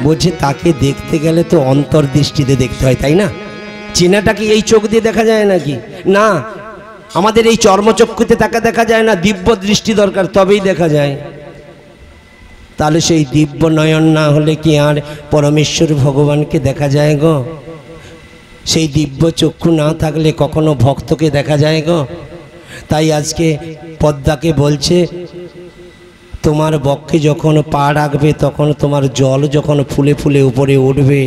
বলছে তাকে দেখতে গেলে তো অন্তর্দৃষ্টিতে দেখতে হয়, তাই না? চেনাটা কি এই চোখ দিয়ে দেখা যায় নাকি? না, আমাদের এই চর্মচক্ষুতে তাকে দেখা যায় না, দিব্য দৃষ্টি দরকার, তবেই দেখা যায়। তাহলে সেই দিব্য নয়ন না হলে কি আর পরমেশ্বর ভগবানকে দেখা যায় গো? সেই দিব্য চক্ষু না থাকলে কখনো ভক্তকে দেখা যায় গো? তাই আজকে পদ্মাকে বলছে, তোমার বক্ষে যখন পা রাখবে, তখন তোমার জল যখন ফুলে ফুলে উপরে উঠবে,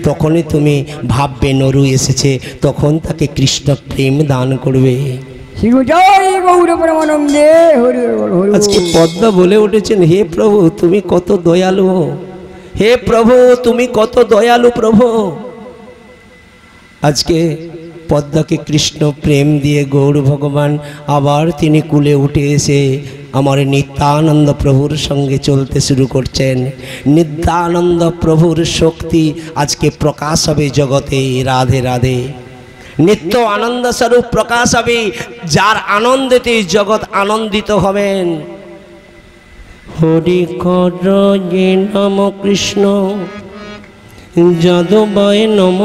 তখনই তুমি ভাববে নরু এসেছে, তখন তাকে কৃষ্ণ প্রেম দান করবে। শিব জয় গৌর পরমানন্দে হরি বল হরি বল। আজকে পদ্মা বলে উঠেছেন, হে প্রভু তুমি কত দয়ালু, হে প্রভু তুমি কত দয়ালু প্রভু। আজকে পদ্মাকে কৃষ্ণ প্রেম দিয়ে গৌর ভগবান আবার তিনি কুলে উঠে এসে আমার নিত্যানন্দ প্রভুর সঙ্গে চলতে শুরু করছেন। নিত্যানন্দ প্রভুর শক্তি আজকে প্রকাশ হবে জগতে। রাধে রাধে। নিত্য আনন্দ স্বরূপ প্রকাশ হবে, যার আনন্দেতে জগৎ আনন্দিত হবেন। হরি করজে নম কৃষ্ণ যাদবায় নম,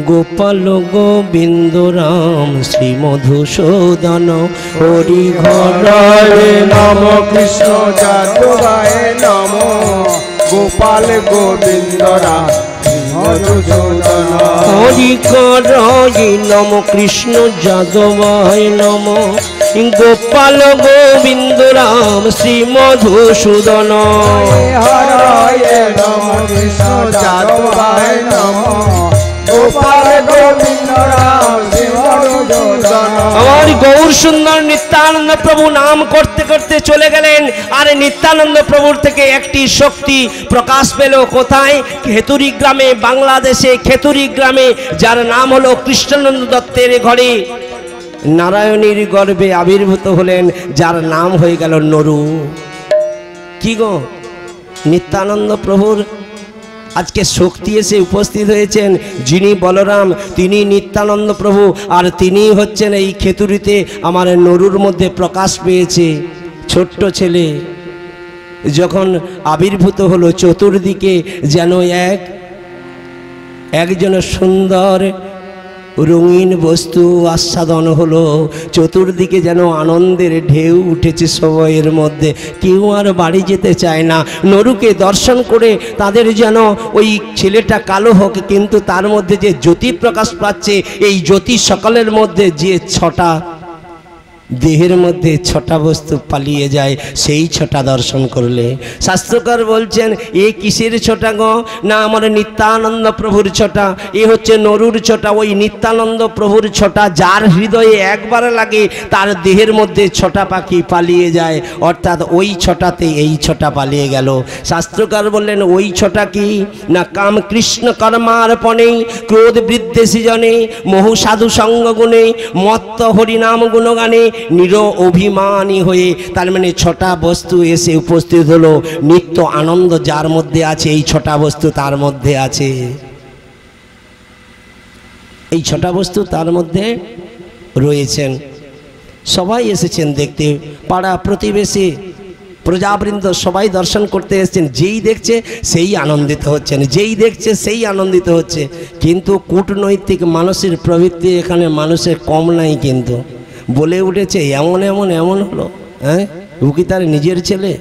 গোপাল গোবিন্দ রাম শ্রী মধুসূদন। হরি হরে নম কৃষ্ণ যাদবায় নম, গোপাল গোবিন্দ রাম মধুসূদন। হরি করজে নম কৃষ্ণ যাদবায় নম, গোপাল গোবিন্দ রাম শ্রী মধুসূদন। হরে নম কৃষ্ণ যাদবায় নম, গোপাল গোবিন্দ রাম শ্রী মধুসূদন। আমার গৌর সুন্দর নিত্যানন্দ প্রভু নাম করতে করতে চলে গেলেন। আর নিত্যানন্দ প্রভুর থেকে একটি শক্তি প্রকাশ পেল কোথায়? খেতুরি গ্রামে, বাংলাদেশে খেতুরি গ্রামে, যার নাম হলো কৃষ্ণানন্দ দত্তের ঘরে নারায়ণীর গর্ভে আবির্ভূত হলেন, যার নাম হয়ে গেল নরু। কি গো, নিত্যানন্দ প্রভুর আজকে শক্তি এসে উপস্থিত হয়েছেন। যিনি বলরাম তিনি নিত্যানন্দ প্রভু, আর তিনি হচ্ছেন এই খেতুরিতে আমার নরুর মধ্যে প্রকাশ পেয়েছে। ছোট্ট ছেলে যখন আবির্ভূত হলো, চতুর্দিকে যেন একজন সুন্দর রঙিন বস্তু আস্বাদন হলো। চতুর্দিকে যেন আনন্দের ঢেউ উঠেছে সবাইয়ের মধ্যে। কেউ আর বাড়ি যেতে চায় না। নরুকে দর্শন করে তাদের যেন ওই ছেলেটা কালো হোক, কিন্তু তার মধ্যে যে জ্যোতি প্রকাশ পাচ্ছে, এই জ্যোতি সকলের মধ্যে যে ছটা দেহের মধ্যে ছটা বস্তু পালিয়ে যায়, সেই ছটা দর্শন করলে শাস্ত্রকার বলছেন এ কিসের ছটা গো? না আমার নিত্যানন্দ প্রভুর ছটা। এ হচ্ছে নরুর ছটা, ওই নিত্যানন্দ প্রভুর ছটা। যার হৃদয়ে একবার লাগে তার দেহের মধ্যে ছটা পাখি পালিয়ে যায়, অর্থাৎ ওই ছটাতে এই ছটা পালিয়ে গেল। শাস্ত্রকার বললেন ওই ছটা কি? না কাম কৃষ্ণ কর্মার্পণে, ক্রোধ বৃদ্ধে সৃজনে, মোহ সাধু সঙ্গ গুণে, মত্ত হরিনাম গুণগানে, নির অভিমানী হয়ে। তার মানে ছটা বস্তু এসে উপস্থিত হলো। নিত্য আনন্দ যার মধ্যে আছে, এই ছটা বস্তু তার মধ্যে আছে। এই ছটা বস্তু তার মধ্যে রয়েছেন। সবাই এসেছেন দেখতে, পাড়া প্রতিবেশী প্রজাবৃন্দ সবাই দর্শন করতে এসেছেন। যেই দেখছে সেই আনন্দিত হচ্ছেন, যেই দেখছে সেই আনন্দিত হচ্ছে। কিন্তু কূটনৈতিক মানুষের প্রবৃত্তি এখানে মানুষের কম নাই। কিন্তু বলে উঠেছে এমন এমন এমন হলো, হ্যাঁ ও কি তার নিজের ছেলে?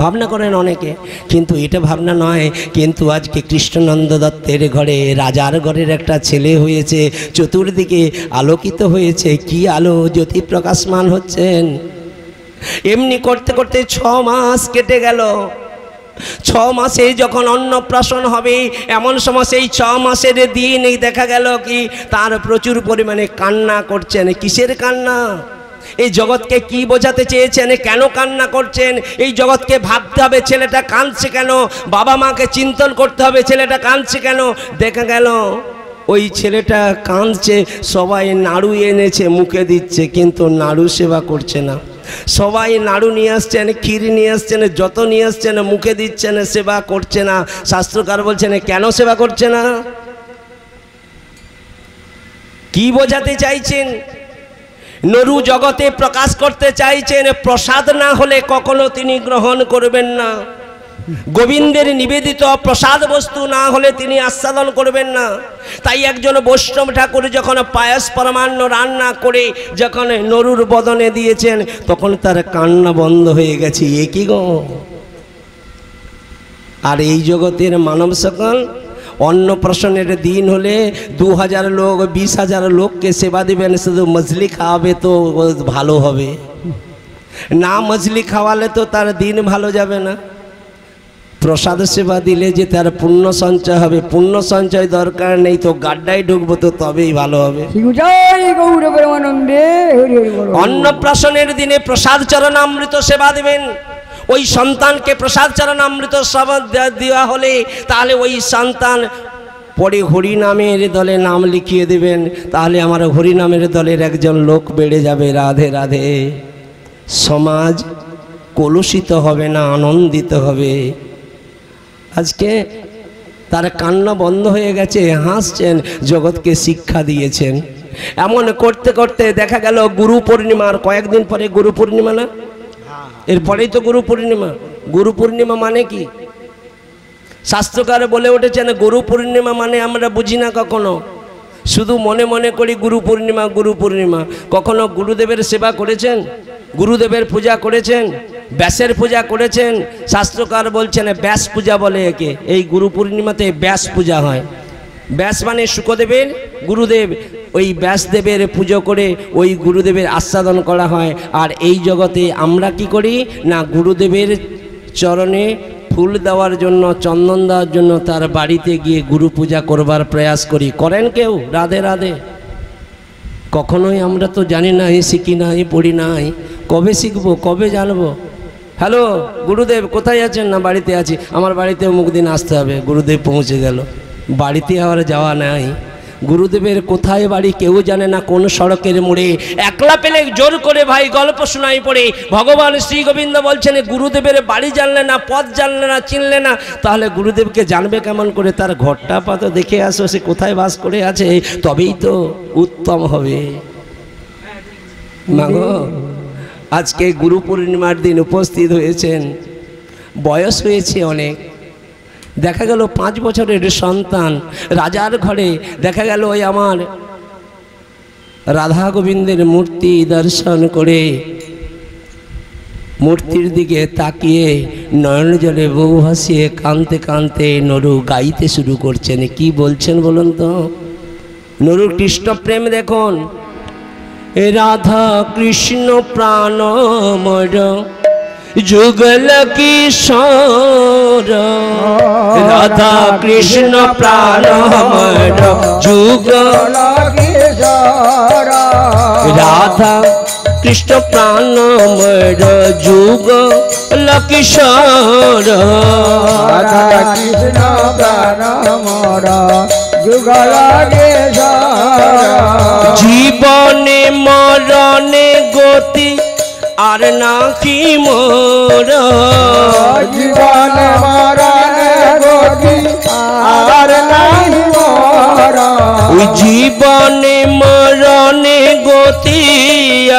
ভাবনা করেন অনেকে, কিন্তু এটা ভাবনা নয়। কিন্তু আজকে কৃষ্ণানন্দ দত্তের ঘরে, রাজার ঘরের একটা ছেলে হয়েছে, চতুর্দিকে আলোকিত হয়েছে। কি আলো, জ্যোতি প্রকাশমান হচ্ছেন। এমনি করতে করতে 6 মাস কেটে গেল। 6 মাসে যখন অন্নপ্রাশন হবে, এমন সময় সেই 6 মাসের দিন এই দেখা গেল কি তার প্রচুর পরিমাণে কান্না করছেন। কিসের কান্না? এই জগৎকে কি বোঝাতে চেয়েছেন? কেন কান্না করছেন? এই জগৎকে ভাবতে হবে ছেলেটা কাঁদছে কেন, বাবা মাকে চিন্তন করতে হবে ছেলেটা কাঁদছে কেন। দেখা গেল ওই ছেলেটা কাঁদছে, সবাই নাড়ু এনেছে মুখে দিচ্ছে, কিন্তু নাড়ু সেবা করছে না। সবাই নাড়ু নিয়ে আসছেন, ক্ষীর নিয়ে আসছেন, যত নিয়ে আসছেন মুখে দিচ্ছেন, সেবা করছে না। শাস্ত্রকার বলছেন কেন সেবা করছে না? কি বোঝাতে চাইছেন? নরু জগতে প্রকাশ করতে চাইছেন প্রসাদ না হলে কখনো তিনি গ্রহণ করবেন না। গোবিন্দের নিবেদিত প্রসাদ বস্তু না হলে তিনি আস্বাদন করবেন না। তাই একজন বৈষ্ণব ঠাকুর যখন পায়েস পরমান্ন রান্না করে যখন নরুর বদনে দিয়েছেন, তখন তার কান্না বন্ধ হয়ে গেছে। এ কি গো? আর এই জগতের মানব সকল অন্নপ্রাশনের দিন হলে 2000 লোক 20,000 লোককে সেবা দিবেন, শুধু মছলি খাওয়াবে তো ভালো হবে না। মছলি খাওয়ালে তো তার দিন ভালো যাবে না। প্রসাদ সেবা দিলে যে তার পুণ্য সঞ্চয় হবে, পুণ্য সঞ্চয় দরকার নেই, তো গাড্ডায় ঢুকবো তো তবেই ভালো হবে। জয় গৌর প্রেমানন্দে হরি হরি বল। অন্নপ্রাশনের দিনে প্রসাদ চরণামৃত সেবা দেবেন। ওই সন্তানকে প্রসাদ চরণামৃত সেবা দেওয়া হলে তাহলে ওই সন্তান পরে হরিনামের দলে নাম লিখিয়ে দেবেন, তাহলে আমার হরিনামের দলের একজন লোক বেড়ে যাবে। রাধে রাধে। সমাজ কলুষিত হবে না, আনন্দিত হবে। আজকে তার কান্না বন্ধ হয়ে গেছে, হাসছেন, জগৎকে শিক্ষা দিয়েছেন। এমন করতে করতে দেখা গেল গুরু পূর্ণিমার কয়েকদিন পরে গুরু পূর্ণিমা না, এরপরেই তো গুরু পূর্ণিমা। গুরু পূর্ণিমা মানে কি? শাস্ত্রকার বলে উঠেছেন গুরু পূর্ণিমা মানে আমরা বুঝি না কখনো, শুধু মনে মনে করি গুরু পূর্ণিমা গুরু পূর্ণিমা। কখনো গুরুদেবের সেবা করেছেন? গুরুদেবের পূজা করেছেন? ব্যাসের পূজা করেছেন? শাস্ত্রকার বলছেন ব্যাস পূজা বলে একে। এই গুরু পূর্ণিমাতে ব্যাস পূজা হয়। ব্যাস মানে শুকদেবের গুরুদেব, ওই ব্যাসদেবের পুজো করে ওই গুরুদেবের আস্বাদন করা হয়। আর এই জগতে আমরা কি করি না, গুরুদেবের চরণে ফুল দেওয়ার জন্য, চন্দন দেওয়ার জন্য তার বাড়িতে গিয়ে গুরু পূজা করবার প্রয়াস করি। করেন কেউ? রাধে রাধে। কখনোই আমরা তো জানি না, শিখি নাই, পড়ি নাই। কবে শিখবো, কবে জানবো? হ্যালো গুরুদেব কোথায় আছেন? না বাড়িতে আছি। আমার বাড়িতে অমুক দিন আসতে হবে। গুরুদেব পৌঁছে গেল, বাড়িতে আর যাওয়া নাই। গুরুদেবের কোথায় বাড়ি কেউ জানে না, কোন সড়কের মোড়ে। একলা পেলে জোর করে ভাই গল্প শোনাই পড়ে। ভগবান শ্রী গোবিন্দ বলছেন গুরুদেবের বাড়ি জানলে না, পথ জানলে না, চিনলে না, তাহলে গুরুদেবকে জানবে কেমন করে? তার ঘরটা পাতো দেখে আসো, সে কোথায় বাস করে আছে, তবেই তো উত্তম হবে। মাগো আজকে গুরু পূর্ণিমার দিন উপস্থিত হয়েছেন, বয়স হয়েছে অনেক। দেখা গেল 5 বছরের সন্তান রাজার ঘরে, দেখা গেল ওই আমার রাধা গোবিন্দের মূর্তি দর্শন করে মূর্তির দিকে তাকিয়ে নয়ন জলে বউ হাসিয়ে কাঁদতে কাঁদতে নরু গাইতে শুরু করছেন। কি বলছেন বলুন তো? নরুর কৃষ্ণ প্রেম দেখুন। রাধা কৃষ্ণ প্রাণময় যুগল কিশোর, রাধা কৃষ্ণ প্রাণময় যুগল কিশোর, রাধা কৃষ্ণ প্রাণময় যুগল কিশোর, রাধা কৃষ্ণ প্রাণময় যুগল কিশোর। জীবনে মরণে গতি আর নাকি মোর, জীবনে মরণে গতি আর নাই মোর, ওই জীবনে মরণে গতি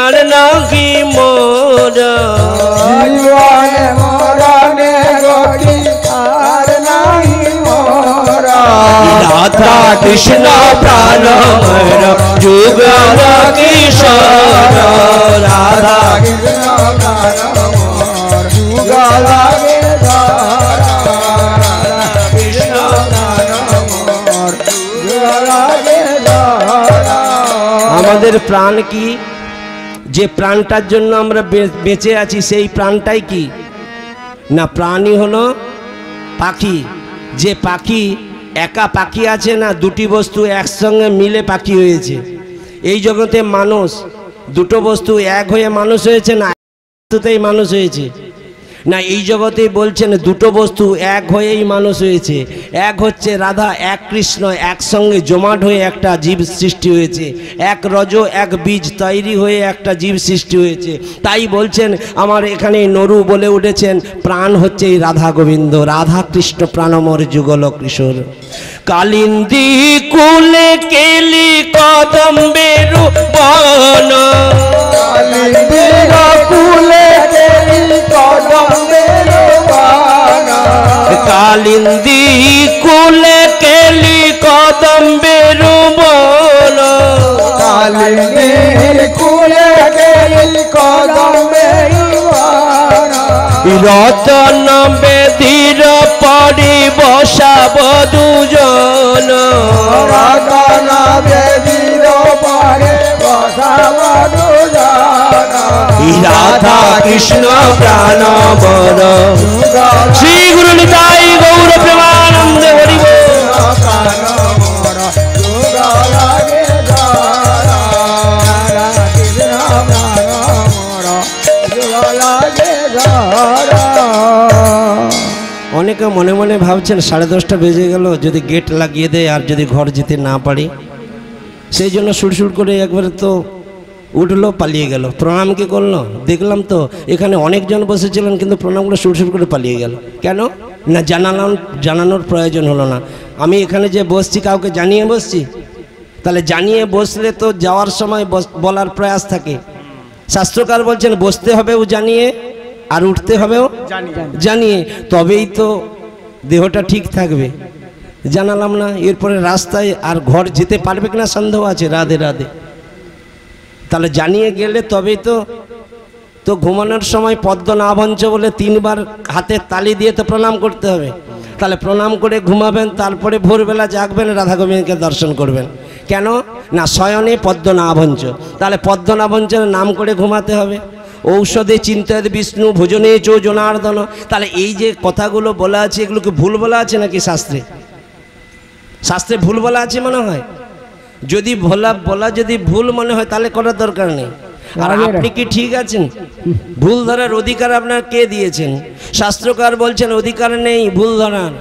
আর নাকি মোর, জীবনে মরণে গতি আর নাই মোর। রাধা কৃষ্ণ প্রাণময় যুগল কিশোর, রাধা কৃষ্ণ প্রাণময় যুগল কিশোর, কৃষ্ণ প্রাণময় যুগল কিশোর। আমাদের প্রাণ কি? যে প্রাণটার জন্য আমরা বেঁচে আছি সেই প্রাণটাই কি না, প্রাণী হলো পাখি। যে পাখি একা পাখি আছে না, দুটি বস্তু একসঙ্গে মিলে পাখি হয়েছে। এই জগতে মানুষ দুটো বস্তু এক হয়ে মানুষ হয়েছে না, একতেই মানুষ হয়েছে না? এই জগতে বলছেন দুটো বস্তু এক হয়েই মানুষ হয়েছে। এক হচ্ছে রাধা, এক কৃষ্ণ, একসঙ্গে জমাট হয়ে একটা জীব সৃষ্টি হয়েছে। এক রজ এক বীজ তৈরি হয়ে একটা জীব সৃষ্টি হয়েছে। তাই বলছেন আমার এখানে নরু বলে উঠেছেন প্রাণ হচ্ছে এই রাধা গোবিন্দ, রাধা কৃষ্ণ প্রাণমর যুগল কিশোর। কালিন্দী কুলে কেলি কদম্বের বন, কালিন্দী কুলে কেলি কদম্বের বন, কালিন্দী কুলে কেলি কদম্বের বন, কালিন্দী কুলে কেলি কদম্বের বন, রতন বেদির পরি বসাব দুজন, রতন বেদির পরে বসাব দুজন, রাধা কৃষ্ণ প্রাণময়। শ্রী গুরু নিতাই গৌর প্রেমানন্দে হরি বল। অনেকে মনে মনে ভাবছেন 10:30 বেজে গেল, যদি গেট লাগিয়ে দেয় আর যদি ঘর যেতে না পারি, সেই জন্য সুরসুর করে একবারে তো উঠলো, পালিয়ে গেল। প্রণাম কি করলো? দেখলাম তো এখানে অনেকজন বসেছিলেন, কিন্তু প্রণামগুলো সুরসুর করে পালিয়ে গেল। কেন না? জানানোর প্রয়োজন হলো না। আমি এখানে যে বসছি কাউকে জানিয়ে বসছি? তাহলে জানিয়ে বসলে তো যাওয়ার সময় বলার প্রয়াস থাকে। শাস্ত্রকার বলছেন বসতে হবেও জানিয়ে আর উঠতে হবেও জানিয়ে, তবেই তো দেহটা ঠিক থাকবে। জানালাম না, এরপরে রাস্তায় আর ঘর যেতে পারবে কিনা সন্দেহ আছে। রাধে রাধে। তাহলে জানিয়ে গেলে তবেই তো ঘুমানোর সময় পদ্ম না ভঞ্চ বলে 3 বার হাতের তালি দিয়ে তো প্রণাম করতে হবে। তাহলে প্রণাম করে ঘুমাবেন, তারপরে ভোরবেলা জাগবেন, রাধা গোবিন্দকে দর্শন করবেন। কেন না? শয়নে পদ্ম না ভঞ্চ। তাহলে পদ্ম না ভঞ্চের নাম করে ঘুমাতে হবে। ঔষধে চিন্তায় বিষ্ণু, ভোজনে চো জনার্দন। তাহলে এই যে কথাগুলো বলা আছে, এগুলোকে ভুল বলা আছে নাকি শাস্ত্রে? শাস্ত্রে ভুল বলা আছে মনে হয়? যদি বলা যদি ভুল মনে হয় তাহলে করার দরকার নেই। আর আপনি কি ঠিক আছেন? ভুল ধরার অধিকার আপনার কে দিয়েছেন? শাস্ত্রকার বলছেন অধিকার নেই ভুল ধরার।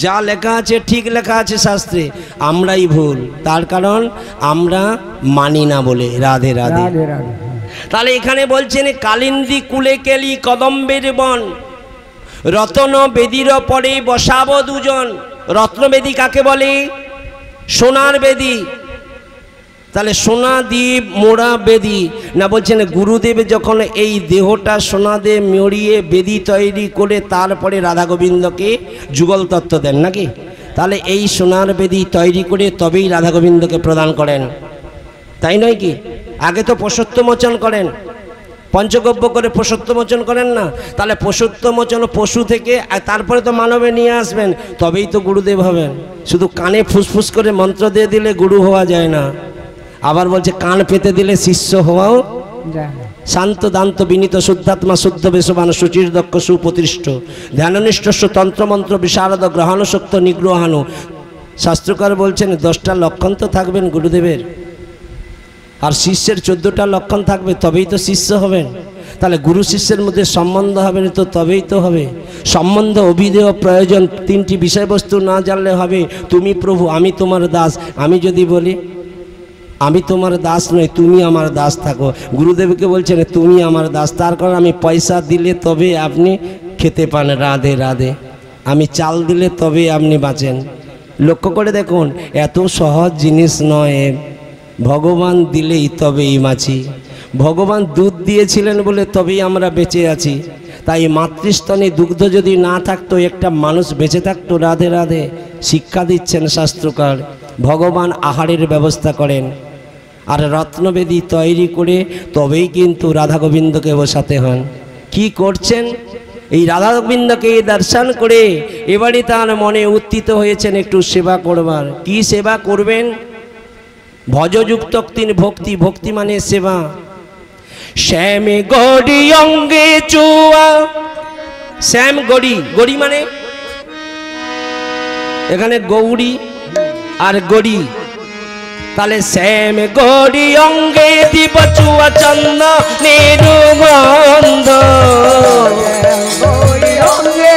যা লেখা আছে ঠিক লেখা আছে শাস্ত্রে, আমরাই ভুল। তার কারণ আমরা মানি না বলে। রাধে রাধে। তাহলে এখানে বলছেন কালিন্দী কুলে কেলি কদম্বের বন, রতন বেদির পরে বসাবো দুজন। রত্নবেদী কাকে বলে? সোনার বেদি। তাহলে সোনা দিয়ে মোড়া বেদি না? বলছেন গুরুদেব যখন এই দেহটা সোনা দিয়ে মরিয়ে বেদি তৈরি করে তারপরে রাধা গোবিন্দকে যুগল তত্ত্ব দেন নাকি? তাহলে এই সোনার বেদি তৈরি করে তবেই রাধা গোবিন্দকে প্রদান করেন, তাই নয় কি? আগে তো পশুত্বমোচন করেন, পঞ্চগব্য করে পশুত্বমোচন করেন না? তাহলে পশুত্বমোচন পশু থেকে তারপরে তো মানবে নিয়ে আসবেন, তবেই তো গুরুদেব হবেন। শুধু কানে ফুসফুস করে মন্ত্র দিয়ে দিলে গুরু হওয়া যায় না। আবার বলছে কান পেতে দিলে শিষ্য হওয়াও শান্ত দান্ত বিনীত শুদ্ধাত্মা শুদ্ধ বেশবান সুচির দক্ষ সুপ্রতিষ্ঠ ধ্যাননিষ্ঠ তন্ত্রমন্ত্র বিশারদ গ্রহণশক্ত নিগ্রহানু। শাস্ত্রকার বলছেন 10টা লক্ষণ তো থাকবেন গুরুদেবের, আর শিষ্যের 14টা লক্ষণ থাকবে, তবেই তো শিষ্য হবেন। তাহলে গুরু শিষ্যের মধ্যে সম্বন্ধ হবে তো তবেই তো হবে। সম্বন্ধ অভিধেয় প্রয়োজন, 3টি বিষয়বস্তু না জানলে হবে। তুমি প্রভু, আমি তোমার দাস। আমি যদি বলি আমি তোমার দাস নই, তুমি আমার দাস থাকো, গুরুদেবকে বলছেন তুমি আমার দাস, তার কারণ আমি পয়সা দিলে তবে আপনি খেতে পান। রাধে রাধে। আমি চাল দিলে তবে আপনি বাঁচেন। লক্ষ্য করে দেখুন, এত সহজ জিনিস নয়। ভগবান দিলেই তবেই বাঁচি। ভগবান দুধ দিয়েছিলেন বলে তবেই আমরা বেঁচে আছি। তাই মাতৃস্তনে দুগ্ধ যদি না থাকতো একটা মানুষ বেঁচে থাকতো? রাধে রাধে। শিক্ষা দিচ্ছেন শাস্ত্রকার। ভগবান আহারের ব্যবস্থা করেন, আর রত্নবেদী তৈরি করে তবেই কিন্তু রাধা গোবিন্দকে বসাতে হন। কি করছেন? এই রাধা গোবিন্দকে দর্শন করে এবারে তার মনে উত্থিত হয়েছেন একটু সেবা করবার। কি সেবা করবেন? ভজযুক্ত তিনি ভক্তি, ভক্তি মানে সেবা। শ্যামে গড়ি অঙ্গে চুয়া, শ্যাম গড়ি, গড়ি মানে এখানে গৌরী আর গড়ি। তাহলে শ্যাম গড়ি অঙ্গে দিব চুয়া চন্দ নিরুগন্ধ, শ্যাম গড়ি অঙ্গে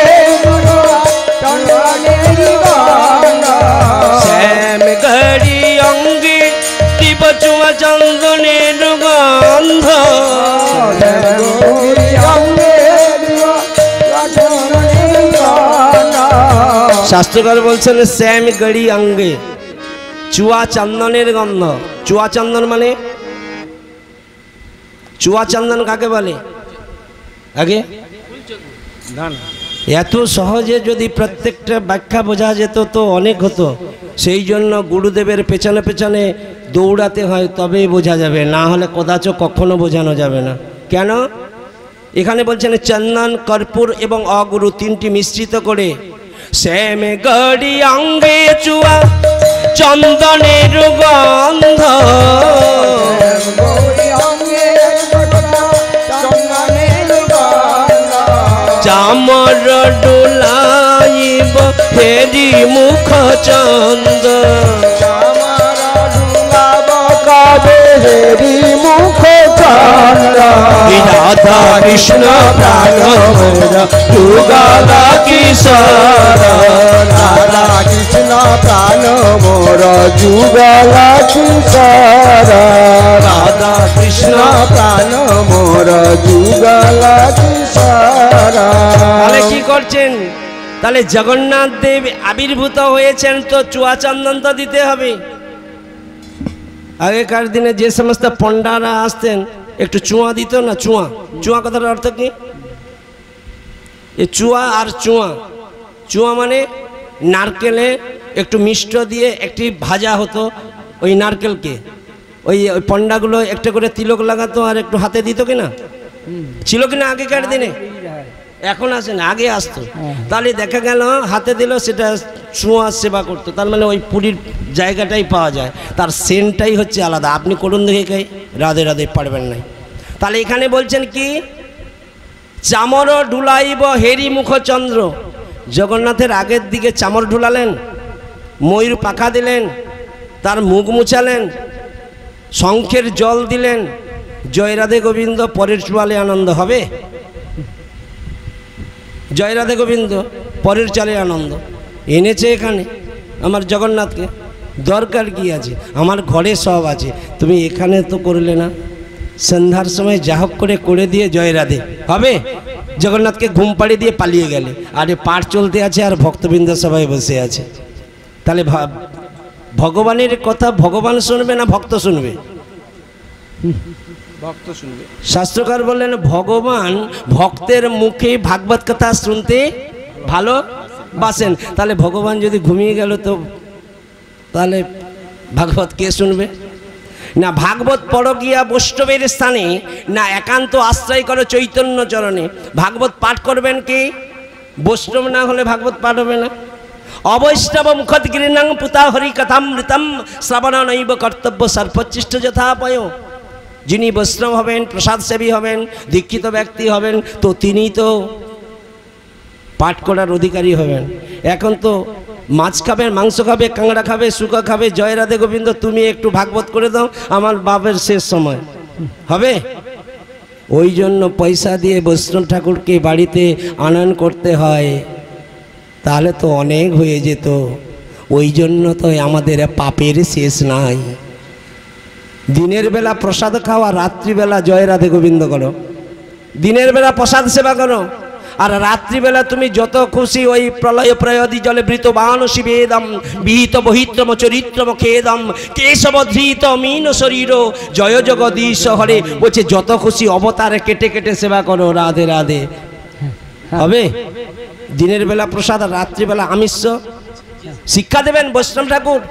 দিব চুয়া চন্দ নিরুগন্ধ। শাস্ত্রকার বলছেন শ্যাম গড়ি অঙ্গে চুয়া চন্দনের গন্ধ। চুয়া চন্দন মানে? চুয়া চন্দন কাকে বলে? আগে এত সহজে যদি প্রত্যেকটা ব্যাখ্যা বোঝা যেত তো অনেক হতো। সেই জন্য গুরুদেবের পেছনে পেছনে দৌড়াতে হয়, তবেই বোঝা যাবে, না হলে কদাচ কখনো বোঝানো যাবে না। কেন? এখানে বলছেন চন্দন, কর্পূর এবং অগুরু 3টি মিশ্রিত করে শ্যাম গড়ি অঙ্গে চুয়া চন্দনের গন্ধ, চামর ডোলাইব হেরি মুখ চন্দ কবে হেরি মুখ চন্দ্র রাধা কৃষ্ণ প্রাণ মোরা যুগলা কিশোর রাধা কৃষ্ণ প্রাণ মোর যুগলা কিশোর রাধা কৃষ্ণ প্রাণ মোর যুগলা কিশোর। তাহলে কি করছেন? তাহলে জগন্নাথ দেব আবির্ভূত হয়েছেন তো চুয়া চন্দন তো দিতে হবে। আগেকার দিনে যে সমস্ত পণ্ডারা আসতেন একটু চুয়া দিত না। চুয়া, চুয়া কথার অর্থ কি? এ চুয়া আর চুয়া, চুয়া মানে নারকেলে একটু মিষ্ট দিয়ে একটি ভাজা হতো ওই নারকেলকে, ওই ওই পণ্ডাগুলো একটা করে তিলক লাগাতো আর একটু হাতে দিত কিনা, ছিল কিনা আগেকার দিনে? এখন আসে না, আগে আসতো। তাহলে দেখা গেল হাতে দিল, সেটা চুয়া সেবা করতো। তার মানে ওই পুরীর জায়গাটাই পাওয়া যায়, তার সেন্টটাই হচ্ছে আলাদা। আপনি করুন দেখে খাই, রাধে রাধে পারবেন নাই। তাহলে এখানে বলছেন কি, চামর ঢুলাইব হেরি মুখ চন্দ্র। জগন্নাথের আগের দিকে চামর ঢুলালেন, ময়ূর পাখা দিলেন, তার মুখ মুছালেন, শঙ্খের জল দিলেন, জয় রাধে গোবিন্দ। পরের চুয়ালে আনন্দ হবে? জয় রাধে গোবিন্দ পরের চালে আনন্দ এনেছে এখানে আমার জগন্নাথকে। দরকার কি আছে? আমার ঘরে সব আছে, তুমি এখানে তো করলে না। সন্ধ্যার সময় যা হোক করে দিয়ে জয় রাধে হবে। জগন্নাথকে ঘুম পাড়িয়ে দিয়ে পালিয়ে গেলে, আরে পাঠ চলতে আছে আর ভক্তবৃন্দ সবাই বসে আছে। তাহলে ভগবানের কথা ভগবান শুনবে না ভক্ত শুনবে? ভক্ত শুনবে। শাস্ত্রকার বললেন ভগবান ভক্তের মুখে ভাগবত কথা শুনতে ভালোবাসেন। তাহলে ভগবান যদি ঘুমিয়ে গেল তো তাহলে ভাগবত কে শুনবে? না ভাগবত পড়ো গিয়া বৈষ্ণবের স্থানে, না একান্ত আশ্রয় করো চৈতন্য চরণে। ভাগবত পাঠ করবেন কি? বৈষ্ণব না হলে ভাগবত পাঠ হবে না। অবৈষ্ণব মুখত গৃহীণং পুতা হরি কথামৃতম শ্রবণ নৈব কর্তব্য সর্বোচ্ছিষ্ট যথাপয়। যিনি বৈষ্ণব হবেন, প্রসাদ সেবী হবেন, দীক্ষিত ব্যক্তি হবেন, তো তিনি তো পাঠ করার অধিকারী হবেন। এখন তো মাছ খাবে, মাংস খাবে, কাঁকড়া খাবে, শুকা খাবে, জয় রাধে গোবিন্দ, তুমি একটু ভাগবত করে দাও, আমার বাপের শেষ সময় হবে। ওই জন্য পয়সা দিয়ে বৈষ্ণব ঠাকুরকে বাড়িতে আনয়ন করতে হয়, তাহলে তো অনেক হয়ে যেত। ওই জন্য তো আমাদের পাপের শেষ নাই। দিনের বেলা প্রসাদ খাওয়া, রাত্রিবেলা জয় রাধে গোবিন্দ করো। দিনের বেলা প্রসাদ সেবা করো, আর রাত্রিবেলা তুমি যত খুশি ওই প্রলয় প্রয়দি জলে বৃত বাহন শিবেদম বিহিত বহিত্রম চরিত্রম খেদম কেশব ধৃত মীন শরীর জয় জগদীশ হরে। বলছে যত খুশি অবতারে কেটে কেটে সেবা করো, রাধে রাধে হবে। দিনের বেলা প্রসাদ আর রাত্রিবেলা আমিষ শিক্ষা দেবেন বৈষ্ণব ঠাকুর।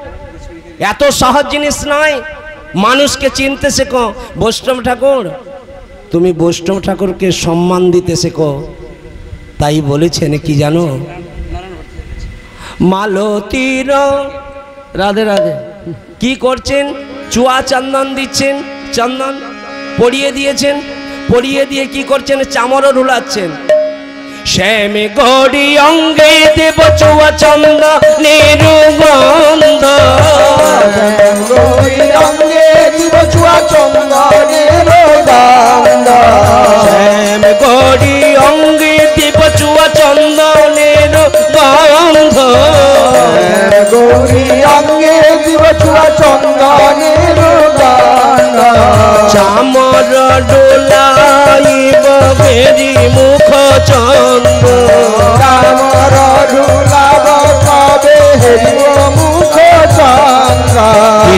এত সহজ জিনিস নয়, মানুষকে চিনতে শেখো। বৈষ্ণব ঠাকুর, তুমি বৈষ্ণব ঠাকুরকে সম্মান দিতে শেখো। তাই বলেছেন কি জানো, মালতীর রাধে রাধে কি করছেন? চুয়া চন্দন দিচ্ছেন, চন্দন পরিয়ে দিয়েছেন, পরিয়ে দিয়ে কি করছেন? চামরও ঢুলাচ্ছেন। শ্যাম গড়ি অঙ্গে দেব চুয়া চন্দনের গন্ধ, অঙ্গে দিব চুয়া চন্দনের গন্ধ। শ্যাম গড়ি অঙ্গে দেব চুয়া চন্দনের গন্ধ, গৌরী অঙ্গে দিব চুয়া চন্দনের গন্ধ। চামর ডোলাইব বেরি মুখ চন্দ, চামর ঢুলাব কবে হেরিব মুখ চন্দ্র।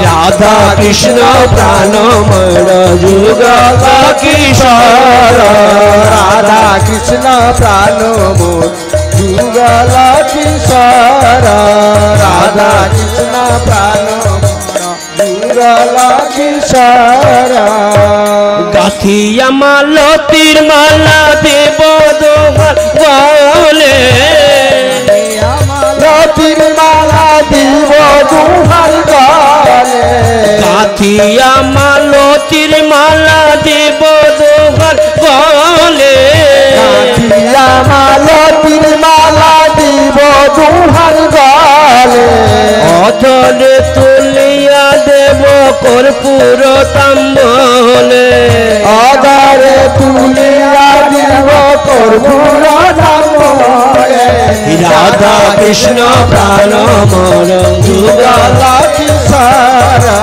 রাধা কৃষ্ণ প্রাণময় যুগল কিশোর, রাধা কৃষ্ণ প্রাণ মোর যুগল কিশোর। রাধা কৃষ্ণ প্রাণ যুগল কিশোর। গাথিয়া মালতীর মালা দেব দোহার বলে, লতির মালা দিব দুহার গলে। গাথিয়া মালতীর মালা দেব দোহার বলে, লতির মালা দিব দুহার বদনে তুলিয়া দেব কর্পূর তাম্বলে আধারে তুলিয়া দিব কর্পূর তাম্বলে রাধা কৃষ্ণ প্রাণ মোর যুগল কিশোরা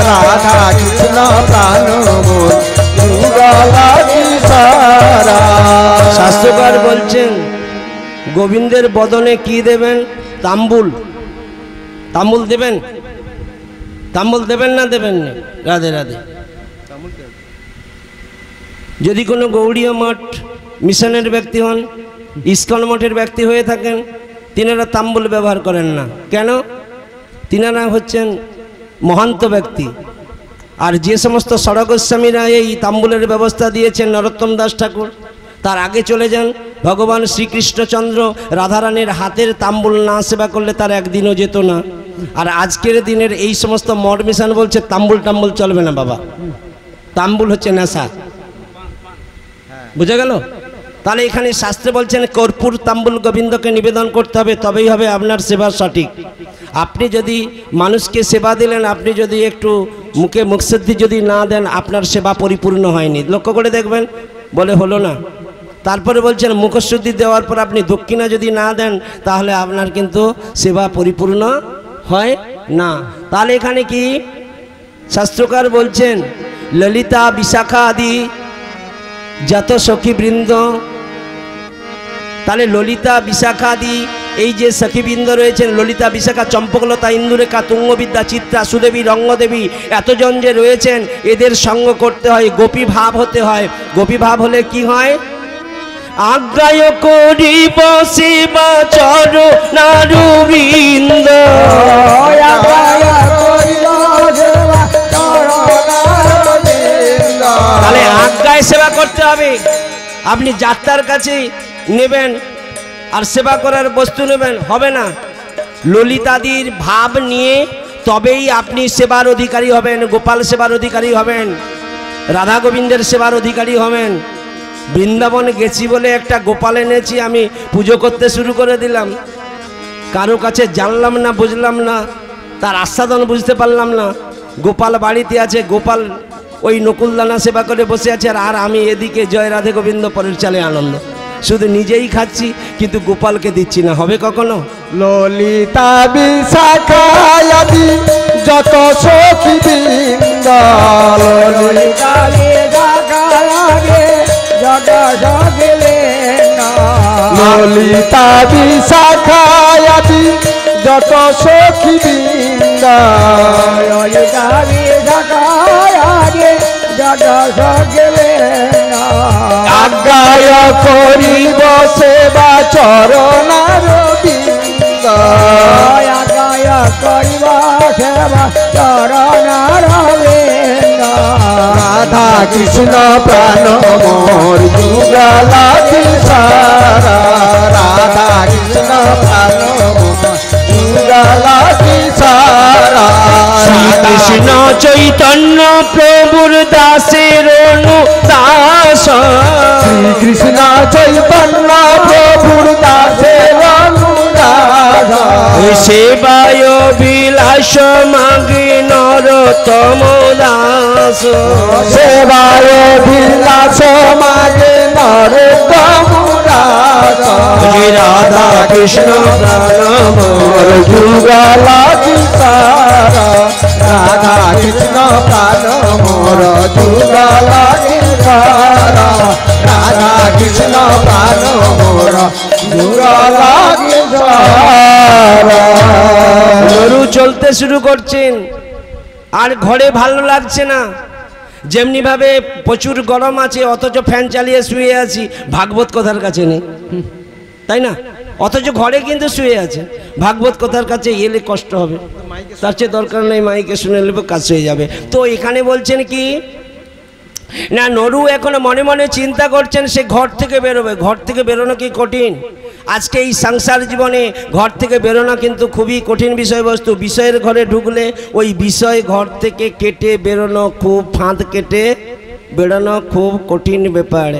রাধা কৃষ্ণ প্রাণ মোর যুগল কিশোরা। শাস্ত্রকার বলছেন গোবিন্দের বদনে কি দেবেন? তাম্বুল। তাম্বুল দেবেন? তাম্বুল দেবেন না দেবেন না? রাধে রাধে। যদি কোনো গৌড়ীয় মঠ মিশনের ব্যক্তি হন, ইস্কন মঠের ব্যক্তি হয়ে থাকেন, তিনারা তাম্বুল ব্যবহার করেন না। কেন? তিনারা হচ্ছেন মহান্ত ব্যক্তি। আর যে সমস্ত ষড় গোস্বামীরা এই তাম্বুলের ব্যবস্থা দিয়েছেন, নরোত্তম দাস ঠাকুর, তার আগে চলে যান। ভগবান শ্রীকৃষ্ণচন্দ্র রাধারানীর হাতের তাম্বুল না সেবা করলে তার একদিনও যেত না। আর আজকের দিনের এই সমস্ত মঠ মিশন বলছে তাম্বুল টাম্বুল চলবে না বাবা, তাম্বুল হচ্ছে নেশা। বুঝা গেল? তাহলে এখানে শাস্ত্রে বলছেন কর্পূর তাম্বুল গোবিন্দকে নিবেদন করতে হবে, তবেই হবে আপনার সেবা সঠিক। আপনি যদি মানুষকে সেবা দিলেন, আপনি যদি একটু মুখে মুখশুদ্ধি যদি না দেন, আপনার সেবা পরিপূর্ণ হয়নি। লক্ষ্য করে দেখবেন, বলে হলো না। তারপরে বলছেন মুখশুদ্ধি দেওয়ার পর আপনি দক্ষিণা যদি না দেন, তাহলে আপনার কিন্তু সেবা পরিপূর্ণ হয় না। তাহলে এখানে কি শাস্ত্রকার বলছেন, ললিতা বিশাখা আদি যত সখীবৃন্দ, তাহলে ললিতা বিশাখা আদি এই যে সখীবৃন্দ রয়েছেন, ললিতা বিশাখা চম্পকলতা ইন্দুরেখা তুঙ্গবিদ্যা চিত্রা সুদেবী রঙ্গদেবী, এতজন যে রয়েছেন, এদের সঙ্গ করতে হয়, গোপী ভাব হতে হয়। গোপী ভাব হলে কি হয়? আজ্ঞায় করিব সেবা চরণারবিন্দ, তাহলে আজ্ঞায় সেবা করতে হবে। আপনি যাত্রার কাছে নেবেন আর সেবা করার বস্তু নেবেন, হবে না। ললিতাদির ভাব নিয়ে তবেই আপনি সেবার অধিকারী হবেন, গোপাল সেবার অধিকারী হবেন, রাধা গোবিন্দের সেবার অধিকারী হবেন। বৃন্দাবন গেছি বলে একটা গোপাল এনেছি, আমি পুজো করতে শুরু করে দিলাম, কারো কাছে জানলাম না, বুঝলাম না, তার আস্বাদন বুঝতে পারলাম না। গোপাল বাড়িতে আছে, গোপাল ওই নকুলদানা সেবা করে বসে আছে, আর আমি এদিকে জয় রাধে গোবিন্দ পরের চালে আনন্দ, শুধু নিজেই খাচ্ছি কিন্তু গোপালকে দিচ্ছি না। হবে কখনো? ললিতা বিশাখা আদি যত সখীবৃন্দ, ললিতা বিশাখা আদি যত সখীবৃন্দ, ললিতা বিশাখা আদি যত সখীবৃন্দ, ললিতা বিশাখা আদি যত সখীবৃন্দ, আজ্ঞায় করিব সেবা চরণারবিন্দ, আজ্ঞায় করিব সেবা চরণারবিন্দ, রাধা কৃষ্ণ প্রাণ মোর যুগল কিশোরা, রাধা কৃষ্ণ প্রাণ মোর যুগল কিশোরা। শ্রীকৃষ্ণ চৈতন্য প্রভুর দাসের দাস, শ্রীকৃষ্ণ চৈতন্য প্রভুর দাসের দাস, সেবায় বিলাস মাগে নরোত্তম দাস, সেবায় বিলাস মাগে নরোত্তম দাস, রাধা কৃষ্ণ প্রাণ মোর যুগল কিশোরা, রাধা কৃষ্ণ প্রাণ মোর যুগল কিশোরা, রাধা কৃষ্ণ প্রাণ মোর যুগল কিশোরা। গরু চলতে শুরু করছেন আর ঘরে ভালো লাগছে না, যেমনি ভাবে প্রচুর গরম আছে অথচ ফ্যান চালিয়ে শুয়ে আছি, ভাগবত কথার কাছে নেই, তাই না? অথচ ঘরে কিন্তু শুয়ে আছে, ভাগবত কথার কাছে এলে কষ্ট হবে, তার চেয়ে দরকার নেই মাইকে শুনে নেবে, কাজ হয়ে যাবে। তো এখানে বলছেন কি না, নরু এখন মনে মনে চিন্তা করছেন সে ঘর থেকে বেরোবে। ঘর থেকে বেরোনো কি কঠিন? আজকে এই সংসার জীবনে ঘর থেকে বেরোনো কিন্তু খুবই কঠিন বিষয়বস্তু। বিষয়ের ঘরে ঢুকলে ওই বিষয় ঘর থেকে কেটে বেরোনো খুব, ফাঁদ কেটে বেরোনো খুব কঠিন ব্যাপার।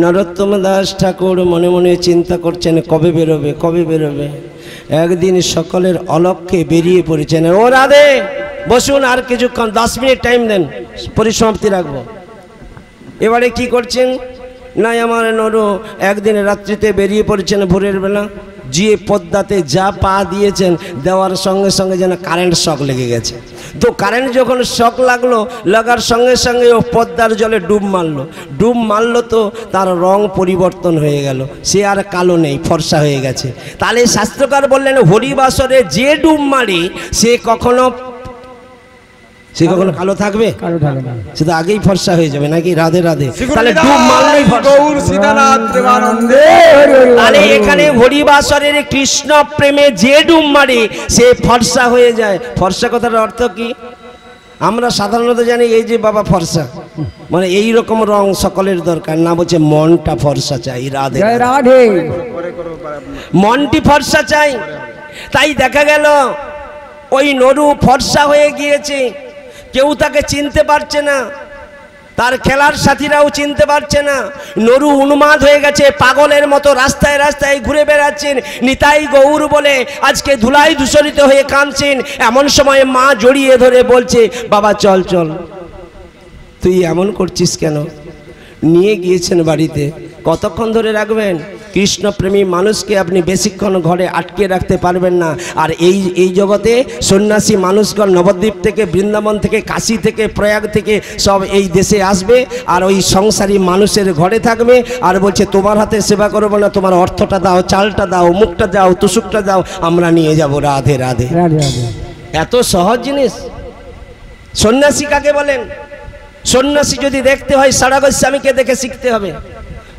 নরোত্তম দাস ঠাকুর মনে মনে চিন্তা করছেন কবে বেরোবে, কবে বেরোবে। একদিন সকলের অলক্ষ্যে বেরিয়ে পড়েছেন। ও রাধে, বসুন, আর কিছুক্ষণ 10 মিনিট টাইম দেন, পরিসমাপ্তি রাখবো। এবারে কি করছেন? না, আমার নরু একদিন রাত্রিতে বেরিয়ে পড়েছেন ভোরের বেলা, যে পদ্মাতে যা পা দিয়েছেন, দেওয়ার সঙ্গে সঙ্গে যেন কারেন্ট শক লেগে গেছে। তো কারেন্ট যখন শক লাগলো, লাগার সঙ্গে সঙ্গে ও পদ্মার জলে ডুব মারলো তো তার রং পরিবর্তন হয়ে গেল, সে আর কালো নেই, ফর্সা হয়ে গেছে। তাহলে শাস্ত্রকার বললেন, হরিবাসরে যে ডুব মারে সে কখনো কালো থাকবে? সে তো আগেই ফর্সা হয়ে যাবে নাকি? রাধে রাধে। তাহলে ডুব মারলেই তাহলে এখানে হরিবাসরের কৃষ্ণ প্রেমে যে ডুব মারে সে ফর্সা হয়ে যায়। ফর্সা কথার অর্থ কি? আমরা সাধারণত জানি এই যে বাবা ফর্সা মানে এই রকম রং সকলের দরকার না, বলছে মনটা ফর্সা চাই। রাধে রাধে, মনটি ফর্সা চাই। তাই দেখা গেল ওই নরু ফর্সা হয়ে গিয়েছে, কেউ তাকে চিনতে পারছে না, তার খেলার সাথীরাও চিনতে পারছে না। নরু উন্মাদ হয়ে গেছে, পাগলের মতো রাস্তায় রাস্তায় ঘুরে বেড়াচ্ছেন, নিতাই গৌর বলে আজকে ধুলাই দূষরিত হয়ে কাঁদছেন। এমন সময় মা জড়িয়ে ধরে বলছে, বাবা চল চল, তুই এমন করছিস কেন? নিয়ে গিয়েছেন বাড়িতে। কতক্ষণ ধরে রাখবেন? কৃষ্ণপ্রেমী মানুষকে আপনি বেশিক্ষণ ঘরে আটকে রাখতে পারবেন না। আর এই জগতে সন্ন্যাসী মানুষগণ নবদ্বীপ থেকে, বৃন্দাবন থেকে, কাশী থেকে, প্রয়াগ থেকে সব এই দেশে আসবে, আর ওই সংসারী মানুষের ঘরে থাকবে, আর বলছে তোমার হাতে সেবা করবো না, তোমার অর্থটা দাও, চালটা দাও, মুখটা দাও, তুসুকটা দাও, আমরা নিয়ে যাব। রাধে রাধে। এত সহজ জিনিস। সন্ন্যাসী কাকে বলেন? সন্ন্যাসী যদি দেখতে হয় ষড় গোস্বামীকে দেখে শিখতে হবে।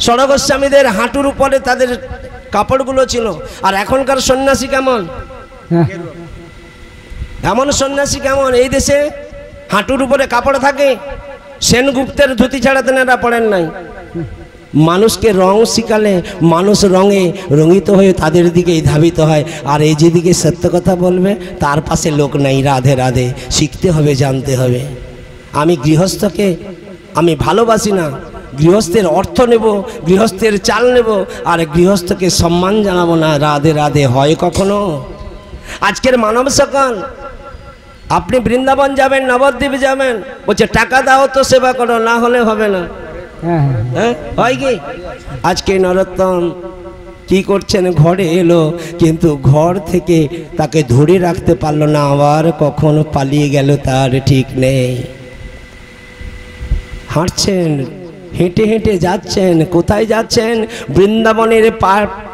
ষড় গোস্বামীদের হাঁটুর উপরে তাদের কাপড়গুলো ছিল, আর এখনকার সন্ন্যাসী কেমন? এমন সন্ন্যাসী কেমন? এই দেশে হাঁটুর উপরে কাপড় থাকে। সেনগুপ্তের ধুতি ছাড়া তেনারা পড়েন নাই। মানুষকে রং শিখালে মানুষ রঙে রঙিত হয়ে তাদের দিকেই ধাবিত হয়, আর এই যেদিকে সত্য কথা বলবে তার পাশে লোক নাই। রাধে রাধে। শিখতে হবে, জানতে হবে। আমি গৃহস্থকে আমি ভালোবাসি না, গৃহস্থের অর্থ নেব, গৃহস্থের চাল নেব, আর গৃহস্থকে সম্মান জানাবো না। রাধে রাধে। হয় কখনো? আজকের মানব সকল, আপনি বৃন্দাবন যাবেন, নবদ্বীপ যাবেন, বলছে টাকা দাও তো সেবা করো, না হলে হবে না। হ্যাঁ, হয় কি? আজকে নরোত্তম কি করছেন? ঘরে এলো, কিন্তু ঘর থেকে তাকে ধরে রাখতে পারলো না, আবার কখন পালিয়ে গেল তার ঠিক নেই। হাঁটছেন, হেঁটে হেঁটে যাচ্ছেন। কোথায় যাচ্ছেন? বৃন্দাবনের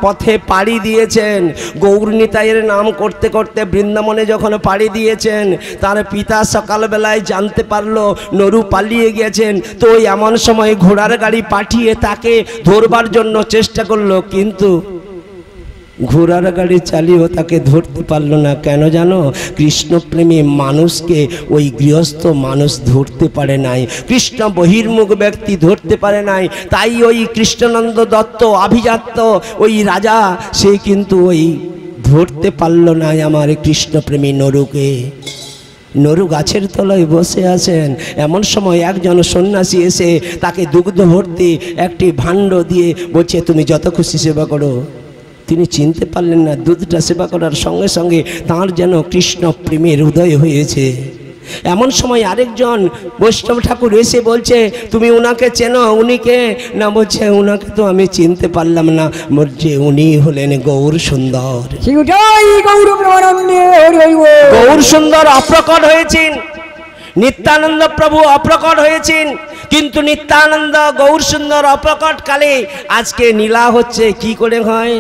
পথে পাড়ি দিয়েছেন। গৌর নিতাইয়ের নাম করতে করতে বৃন্দাবনে যখন পাড়ি দিয়েছেন, তার পিতা সকালবেলায় জানতে পারলো নরু পালিয়ে গেছেন। তো এমন সময় ঘোড়ার গাড়ি পাঠিয়ে তাকে ধরবার জন্য চেষ্টা করলো, কিন্তু ঘোড়ার গাড়ি চালিয়েও তাকে ধরতে পারলো না। কেন জানো? কৃষ্ণপ্রেমী মানুষকে ওই গৃহস্থ মানুষ ধরতে পারে নাই, কৃষ্ণ বহির্মুখ ব্যক্তি ধরতে পারে নাই। তাই ওই কৃষ্ণনন্দ দত্ত আভিজাত্য ওই রাজা, সে কিন্তু ওই ধরতে পারলো না আমার কৃষ্ণপ্রেমী নরুকে। নরু গাছের তলায় বসে আছেন। এমন সময় একজন সন্ন্যাসী এসে তাকে দুগ্ধ ভর্তি একটি ভাণ্ড দিয়ে বলছে, তুমি যত খুশি সেবা করো। তিনি চিনতে পারলেন না, দুধটা সেবা করার সঙ্গে সঙ্গে তাঁর যেন কৃষ্ণ প্রেমের উদয় হয়েছে। এমন সময় আরেকজন বৈষ্ণব ঠাকুর এসে বলছে, তুমি উনাকে চেনো? উনিকে? না, বলছে উনাকে তো আমি চিনতে পারলাম না। বলছে উনি হলেন গৌর সুন্দর। গৌর সুন্দর অপ্রকট হয়েছেন, নিত্যানন্দ প্রভু অপ্রকট হয়েছেন, কিন্তু নিত্যানন্দ গৌর সুন্দর অপ্রকট কালে আজকে নীলা হচ্ছে। কি করে হয়?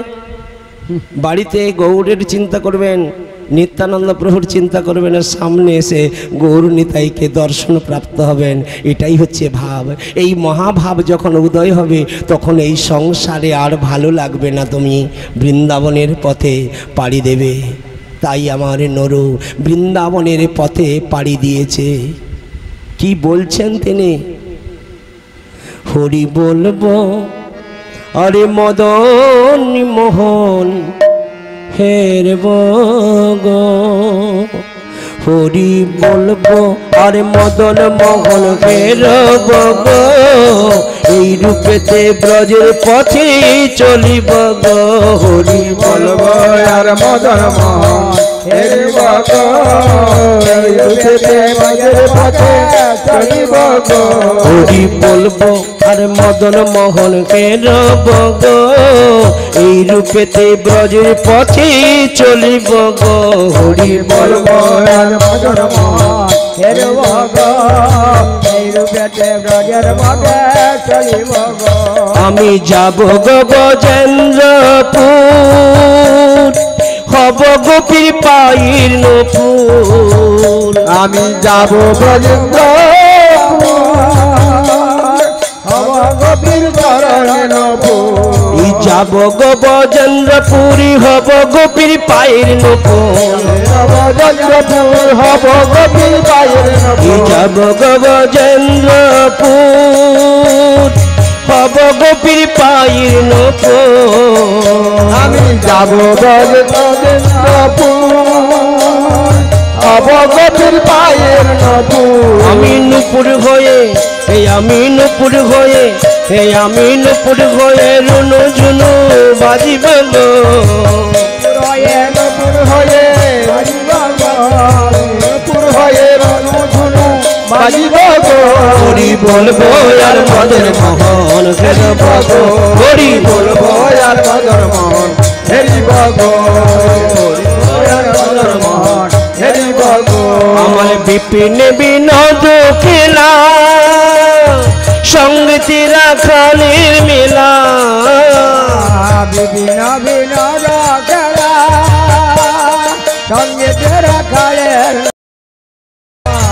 বাড়িতে গৌরের চিন্তা করবেন, নিত্যানন্দ প্রভুর চিন্তা করবেন, আর সামনে এসে গৌর নিতাইকে দর্শন প্রাপ্ত হবেন। এটাই হচ্ছে ভাব। এই মহাভাব যখন উদয় হবে, তখন এই সংসারে আর ভালো লাগবে না, তুমি বৃন্দাবনের পথে পাড়ি দেবে। তাই আমার নরু বৃন্দাবনের পথে পাড়ি দিয়েছে। কি বলছেন তিনি? হরি বলবো আরে মদন মোহন হেরব গো, হরি বলবো আরে মদন মোহন হেরব গো, এই রূপেতে ব্রজের পথে চলিব গো হরি বল বলবো আর মদন মোহন হেরিব গো এই রূপেতে ব্রজের পথে চলিব গো হরি বলবো আর মদন মোহন হেরব গো এই রূপেতে ব্রজের পথে চলিব গো হরি বলবো বলবো আর মদন মোহন হেরিব গো এই রূপেতে ব্রজের পথে চলিব গো আমি যাব গো গজেন্দ্রপুর হব গোপীর পায়ের নপুর আমি যাব ব্রজেন্দ্র হব গোপীর চরণ এই যাব গো গজেন্দ্রপুরী হব গোপীর পায়ের নপুর ব্রজেন্দ্রপুর হব গোপীর পায়ের এই যাব গো গজেন্দ্রপুর হব গোপীর পায়ের নপুর আমি যাব ব্রজেন্দ্রপুর হব গোপীর পায়ের নপুর আমি নুপুর হয়ে আমি নুপুর হয়ে নুপুর হয়ে রুনু ঝুনু বাজিব গো নপুর হয়ে নপুর হয়ে রনু ঝুনু বাজিব গো হরি বলবো আর মদন মোহন হেরব গো হরি বলবো আর মদন মোহন হেরিব গো মদন মোহন হেরিব গো আমার বিপিন বিনোদ খেলা সঙ্গীতি রাখালের মেলা বিভিন্ন বিনোদ খেলা সঙ্গে তেরা খালের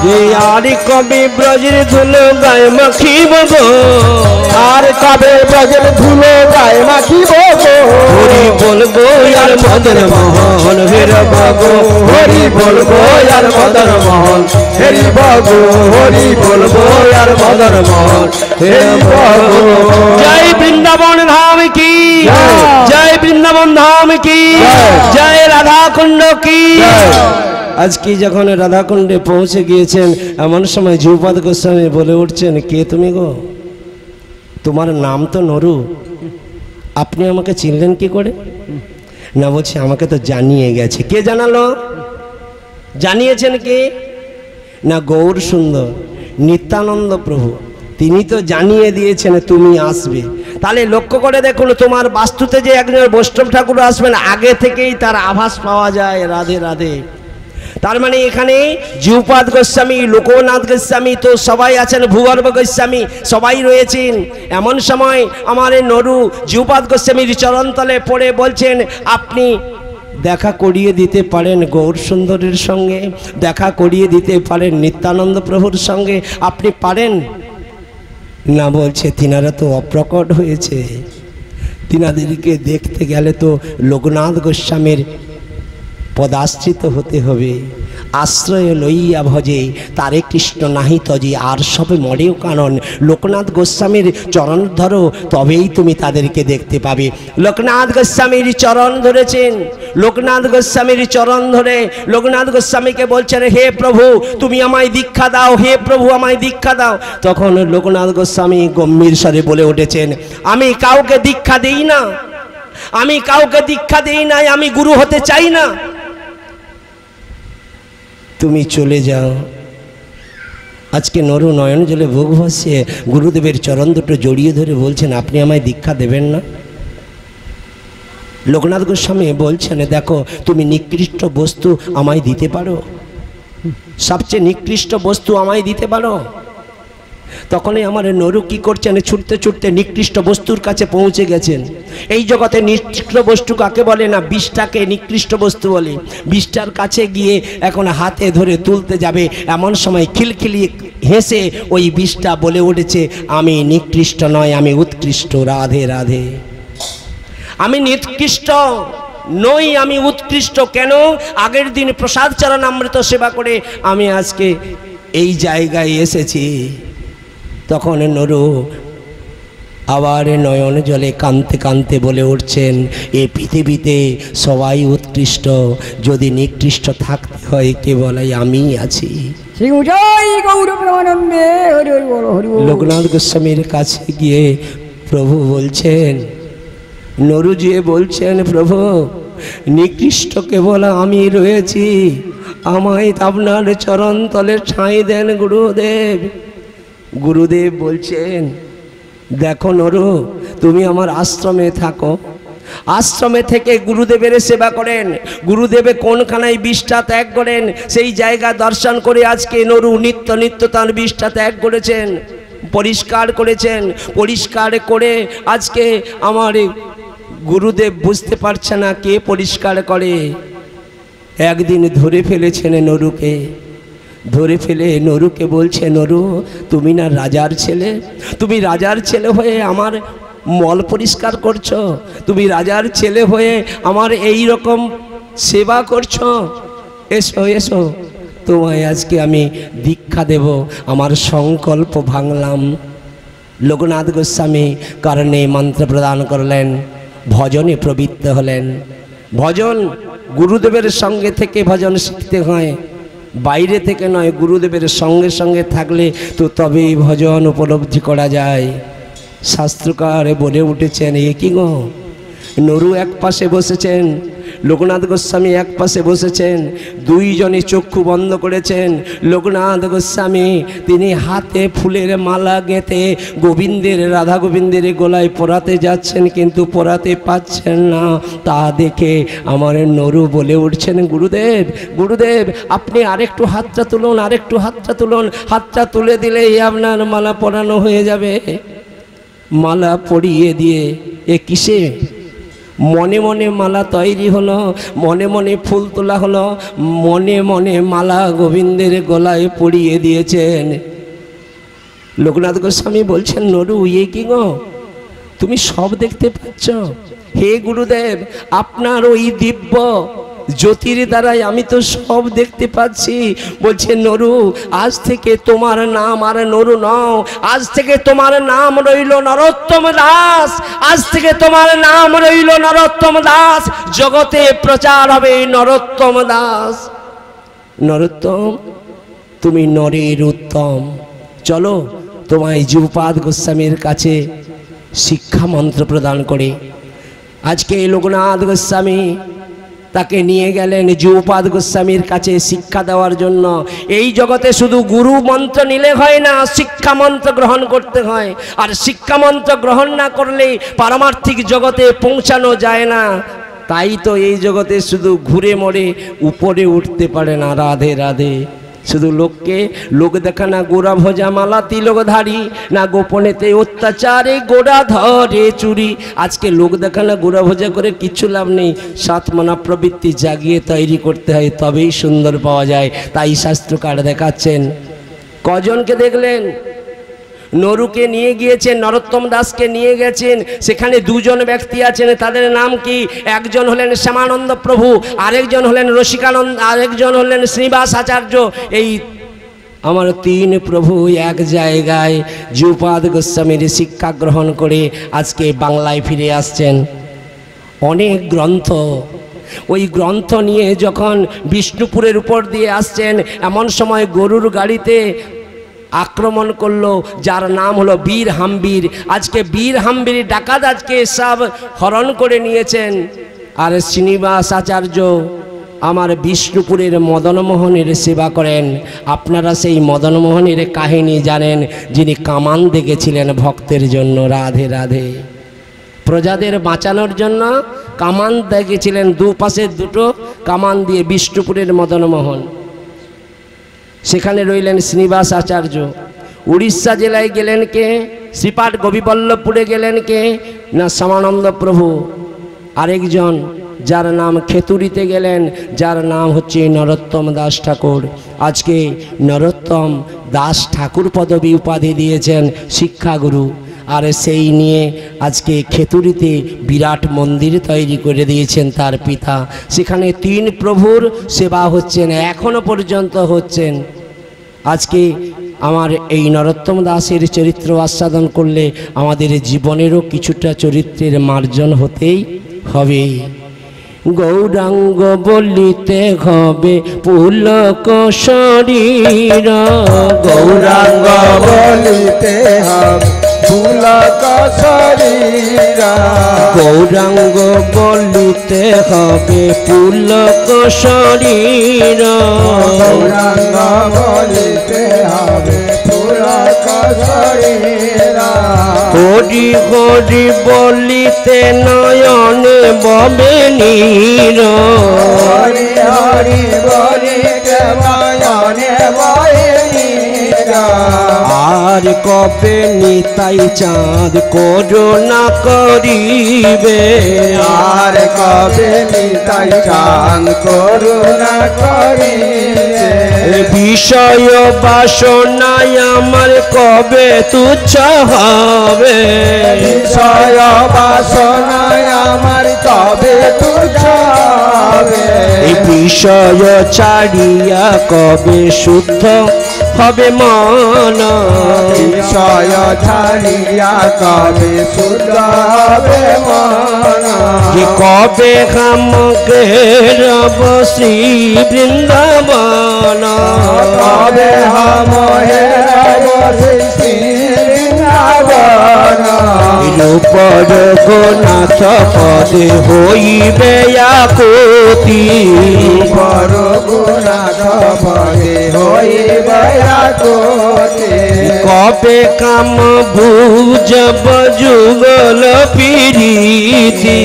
যে আর কবে ব্রজের ধুলো গায়ে মাখিব গো আর কবে ব্রজের ধুলো গায়ে মাখিব গো হরি বলবো আর মদন মোহন হেরব গো হরি বলবো আর মদন মোহন হেরিব গো হরি বলবো আর মদন মোহন হেরিব গো জয় বৃন্দাবন ধাম কি জয় বৃন্দাবন ধাম কি জয় রাধা কুণ্ড কি আজকে যখন রাধাকুণ্ডে পৌঁছে গিয়েছেন এমন সময় ধ্রুপদ গোস্বামী বলে উঠছেন কে তুমি গো তোমার নাম তো নরু আপনি আমাকে চিনলেন কি করে না বলছি আমাকে তো জানিয়ে গেছে কে জানালো জানিয়েছেন কে না গৌর সুন্দর নিত্যানন্দ প্রভু তিনি তো জানিয়ে দিয়েছেন তুমি আসবে তাহলে লক্ষ্য করে দেখুন তোমার বাস্তুতে যে একজন বৈষ্ণব ঠাকুর আসবেন আগে থেকেই তার আভাস পাওয়া যায় রাধে রাধে তার মানে এখানে জিউপাদ গোস্বামী লোকনাথ গোস্বামী তো সবাই আছেন ভূগর্ভ গোস্বামী সবাই রয়েছেন এমন সময় আমার নরু জিউপাদ গোস্বামীর চরণতলে পড়ে বলছেন আপনি দেখা করিয়ে দিতে পারেন গৌর সুন্দরের সঙ্গে দেখা করিয়ে দিতে পারেন নিত্যানন্দ প্রভুর সঙ্গে আপনি পারেন না বলছে তিনারা তো অপ্রকট হয়েছে তিনাদেরকে দেখতে গেলে তো লোকনাথ গোস্বামীর পদাশ্রিত হতে হবে আশ্রয় লইয়া ভজে তারে কৃষ্ণ নাহি তজে আর সবে মরেও কানন লোকনাথ গোস্বামীর চরণ ধরো তবেই তুমি তাদেরকে দেখতে পাবে লোকনাথ গোস্বামীর চরণ ধরেছেন লোকনাথ গোস্বামীর চরণ ধরে লোকনাথ গোস্বামীকে বলছেন হে প্রভু তুমি আমায় দীক্ষা দাও হে প্রভু আমায় দীক্ষা দাও তখন লোকনাথ গোস্বামী গম্ভীর স্বরে বলে উঠেছেন আমি কাউকে দীক্ষা দেই না আমি কাউকে দীক্ষা দেই নাই আমি গুরু হতে চাই না তুমি চলে যাও আজকে নরু নয়ন জলে ভোগ ভাসিয়ে গুরুদেবের চরণ দুটো জড়িয়ে ধরে বলছেন আপনি আমায় দীক্ষা দেবেন না লোকনাথ গোস্বামী বলছেন দেখো তুমি নিকৃষ্ট বস্তু আমায় দিতে পারো সবচেয়ে নিকৃষ্ট বস্তু আমায় দিতে পারো তখনই আমার নরু কি করছেন ছুটতে ছুটতে নিকৃষ্ট বস্তুর কাছে পৌঁছে গেছেন এই জগতে নিকৃষ্ট বস্তু কাকে বলে না বিষটাকে নিকৃষ্ট বস্তু বলে বিষটার কাছে গিয়ে এখন হাতে ধরে তুলতে যাবে এমন সময় খিলখিলিয়ে হেসে ওই বিষটা বলে উঠেছে আমি নিকৃষ্ট নয় আমি উৎকৃষ্ট রাধে রাধে আমি নিকৃষ্ট নই আমি উৎকৃষ্ট কেন আগের দিন প্রসাদ চরণ অমৃত সেবা করে আমি আজকে এই জায়গায় এসেছি তখন নরু আবার নয়ন জলে কাঁদতে কাঁদতে বলে উঠছেন এই পৃথিবীতে সবাই উৎকৃষ্ট যদি নিকৃষ্ট থাকতে হয় কেবল আমি আছি শ্রী জয় গৌর প্রেমানন্দে হরি হরি বল হরি বল লোকনাথ গোস্বামীর কাছে গিয়ে প্রভু বলছেন, নরুজি বলছেন, প্রভু নিকৃষ্ট কেবল আমি রয়েছি, আমায় আপনার চরণ তলে ঠাঁই দেন গুরুদেব। গুরুদেব বলছেন, দেখো নরু, তুমি আমার আশ্রমে থাকো, আশ্রমে থেকে গুরুদেবের সেবা করেন। গুরুদেবে কোনখানায় বিষ্ঠা ত্যাগ করেন সেই জায়গা দর্শন করে আজকে নরু নিত্য নিত্য তার বিষ্ঠা ত্যাগ করেছেন, পরিষ্কার করেছেন। পরিষ্কার করে আজকে আমার গুরুদেব বুঝতে পারছে না কে পরিষ্কার করে। একদিন ধরে ফেলেছেন নরুকে, ধরে ফেলে নরুকে বলছে, নরু তুমি না রাজার ছেলে, তুমি রাজার ছেলে হয়ে আমার মল পরিষ্কার করছো, তুমি রাজার ছেলে হয়ে আমার এই রকম সেবা করছো, এসো এসো তোমায় আজকে আমি দীক্ষা দেব। আমার সংকল্প ভাঙলাম। লোকনাথ গোস্বামী কারণে মন্ত্র প্রদান করলেন, ভজনে প্রবৃত্ত হলেন। ভজন গুরুদেবের সঙ্গে থেকে ভজন শিখতে হয়, বাইরে থেকে নয়, গুরুদেবের সঙ্গে সঙ্গে থাকলে তো তবেই ভজন উপলব্ধি করা যায়। শাস্ত্রকার বলে উঠেছেন, এ কি গো, নরু এক পাশে বসেছেন, লোকনাথ গোস্বামী এক পাশে বসেছেন, দুইজনে চক্ষু বন্ধ করেছেন। লোকনাথ গোস্বামী তিনি হাতে ফুলের মালা গেঁথে গোবিন্দের, রাধা গোবিন্দের গলায় পরাতে যাচ্ছেন, কিন্তু পরাতে পাচ্ছেন না। তা দেখে আমার নরু বলে উঠছেন, গুরুদেব গুরুদেব আপনি আরেকটু হাতটা তুলুন, আরেকটু হাতটা তুলুন, হাতটা তুলে দিলেই আপনার মালা পরানো হয়ে যাবে। মালা পরিয়ে দিয়ে, এ কিসে? মনে মনে মালা তৈরি হলো, মনে মনে ফুল তোলা হলো, মনে মনে মালা গোবিন্দের গলায় পরিয়ে দিয়েছেন। লোকনাথ গোস্বামী বলছেন, নরু এ কি গো, তুমি সব দেখতে পাচ্ছ? হে গুরুদেব, আপনার ওই দিব্য জ্যোতির দ্বারাই আমি তো সব দেখতে পাচ্ছি। বলছে, নরু আজ থেকে তোমার নাম আর নরু নও, আজ থেকে তোমার নাম রইল নরোত্তম দাস, আজ থেকে তোমার নাম রইল নরোত্তম দাস, জগতে প্রচার হবে নরোত্তম দাস। নরোত্তম, তুমি নরের উত্তম, চলো তোমায় যুগপাদ গোস্বামীর কাছে শিক্ষা মন্ত্র প্রদান করে। আজকে লোকনাথ গোস্বামী তাকে নিয়ে গেলেন যুগপাদ গোস্বামীর কাছে শিক্ষা দেওয়ার জন্য। এই জগতে শুধু গুরু মন্ত্র নিলে হয় না, শিক্ষা মন্ত্র গ্রহণ করতে হয়। আর শিক্ষা মন্ত্র গ্রহণ না করলে পারমার্থিক জগতে পৌঁছানো যায় না। তাই তো এই জগতে শুধু ঘুরে মরে উপরে উঠতে পারে না। রাধে রাধে। শুধু লোককে লোক দেখা না গোড়া ভোজা মালা তিলকধারী, না গোপনেতে অত্যাচারে গোড়া ধরে চুরি। আজকে লোক দেখা না গোড়া ভোজা করে কিচ্ছু লাভ নেই। সাতমনা প্রবৃত্তি জাগিয়ে তৈরি করতে হয়, তবেই সুন্দর পাওয়া যায়। তাই শাস্ত্রকার দেখাচ্ছেন। কজনকে দেখলেন? নরুকে নিয়ে গিয়েছেন, নরোত্তম দাসকে নিয়ে গেছেন। সেখানে দুজন ব্যক্তি আছেন, তাদের নাম কি? একজন হলেন শ্যামানন্দ প্রভু, আরেকজন হলেন রসিকানন্দ, আরেকজন হলেন শ্রীনিবাস আচার্য। এই আমার তিন প্রভু এক জায়গায় যুগপাদ গোস্বামীর শিক্ষা গ্রহণ করে আজকে বাংলায় ফিরে আসছেন। অনেক গ্রন্থ, ওই গ্রন্থ নিয়ে যখন বিষ্ণুপুরের উপর দিয়ে আসছেন, এমন সময় গরুর গাড়িতে আক্রমণ করলো যার নাম হলো বীর হাম্বির। আজকে বীর হাম্বির ডাকাত আজকে সব হরণ করে নিয়েছেন। আর শ্রীনিবাস আচার্য আমার বিষ্ণুপুরের মদনমোহনের সেবা করেন। আপনারা সেই মদনমোহনের কাহিনী জানেন, যিনি কামান দেখেছিলেন ভক্তের জন্য। রাধে রাধে। প্রজাদের বাঁচানোর জন্য কামান দেখেছিলেন, দুপাশে দুটো কামান দিয়ে। বিষ্ণুপুরের মদনমোহন, সেখানে রইলেন শ্রীনিবাস আচার্য। উড়িষ্যা জেলায় গেলেন কে? শ্রীপাঠ গোপীবল্লভপুরে গেলেন কে? না শ্যামানন্দ প্রভু। আরেকজন যার নাম খেতুরিতে গেলেন, যার নাম হচ্ছে নরোত্তম দাস ঠাকুর। আজকে নরোত্তম দাস ঠাকুর পদবী উপাধি দিয়েছেন শিক্ষাগুরু। আর সেই নিয়ে আজকে খেতুরিতে বিরাট মন্দির তৈরি করে দিয়েছেন তার পিতা। সেখানে তিন প্রভুর সেবা হচ্ছেন, এখনো পর্যন্ত হচ্ছেন। আজকে আমার এই নরোত্তম দাসের চরিত্র আস্বাদন করলে আমাদের জীবনেরও কিছুটা চরিত্রের মার্জন হতেই হবে। গৌরাঙ্গ বলিতে হবে পুলক শরীর, গৌরাঙ্গ বলিতে হবে পুলক শরীরা গৌরাঙ্গ বলিতে হবে পুলক শরীর গৌরাঙ্গ বলিতে হবে পুলক শরীরা হরি হরি বলিতে নয়নে ববে নীর হরি হরি বলিতে নয়নে ববে নীর আর কবে নিতাই চাঁদ করুণা করিবে আর কবে নিতাই চাঁদ করুণা করিবে বিষয় বাসনায় আমার কবে তুচ্ছ হবে বিষয় বাসনায় আমার কবে তুচ্ছ হবে বিষয় ছাড়িয়া কবে শুদ্ধ হবে মন বিষয় ছাড়িয়া কবে শুদ্ধ হবে মন কবে খামকে রব শ্রী বৃন্দাবন কবে হামহে শ্রী বৃন্দাবন রূপ রঘুনাথ পদে হইবে আকুতি রঘুনাথ পদে হইবে আকুতি কবে কাম ভুজব যুগল পিরিতি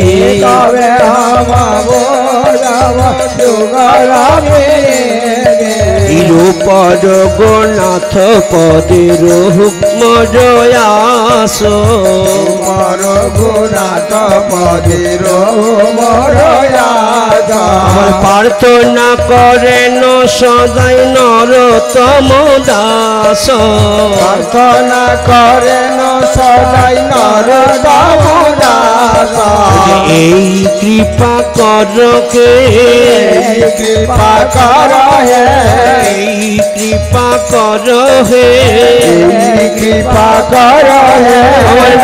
কবে হাম বোঝাব যুগল রূপ রঘুনাথ পদে রহুম জয়াস রঘুনাথ পদে রয়াস প্রার্থনা করেন সদাই নরতম দাস প্রার্থনা করেন সদাই নরতম দাস এই কৃপা করকে কৃপা কর হে এই কৃপা কর হে কৃপা কর হে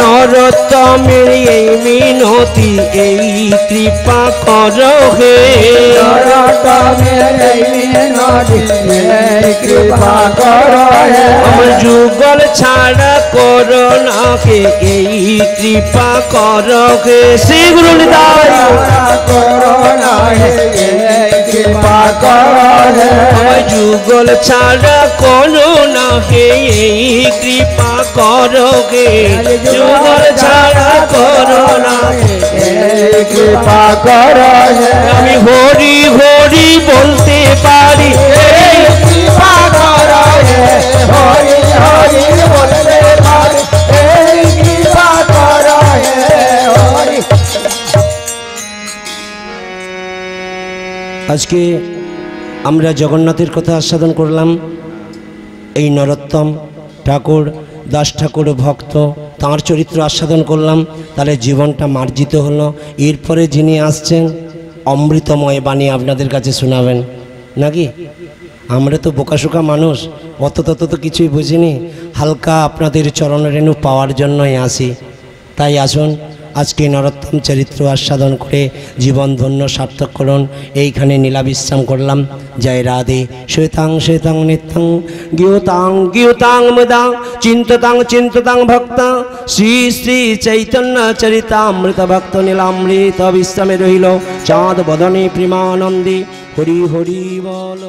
নরতমের এই মিনতি এই কৃপা কর হে কৃপা কর হে আমার যুগল ছাড়া করোনাকে এই কৃপা কর হে শ্রী গুরু নিতাই করোনা হে কৃপা কর হে আমার যুগল ছাড়া করোনাকে এই কৃপা কর হে যুগল ছাড়া করোনাকে কৃপা কর হে আমি হরি হরি বলতে পারি এই কৃপা কর হে হরি হরি বলতে পারি এই কৃপা কর হে হরি আজকে আমরা জগন্নাথের কথা আস্বাদন করলাম। এই নরোত্তম ঠাকুর দাস ঠাকুর ভক্ত তাঁর চরিত্র আস্বাদন করলাম, তাহলে জীবনটা মার্জিত হলো। এরপরে যিনি আসছেন অমৃতময় বাণী আপনাদের কাছে শোনাবেন নাকি? আমরা তো বোকাশোকা মানুষ, অত তত তো কিছুই বুঝিনি, হালকা আপনাদের চরণরেণু পাওয়ার জন্যই আসি। তাই আসুন আজকে নরোত্তম চরিত্র আস্বাদন করে জীবন ধন্য সার্থক করুন। এইখানে নীলাবিশ্রাম করলাম। জয় রাধে। শ্বেতাং শ্বেতাং নিত্যং গীয়তাং গীয়তাং মুদাং চিন্ততাং চিন্ততাং ভক্তা শ্রী শ্রী চৈতন্য চরিতামৃত ভক্ত নীলামৃত বিশ্রামে রহিল চাঁদ বদনে প্রেমানন্দে হরি হরি বল।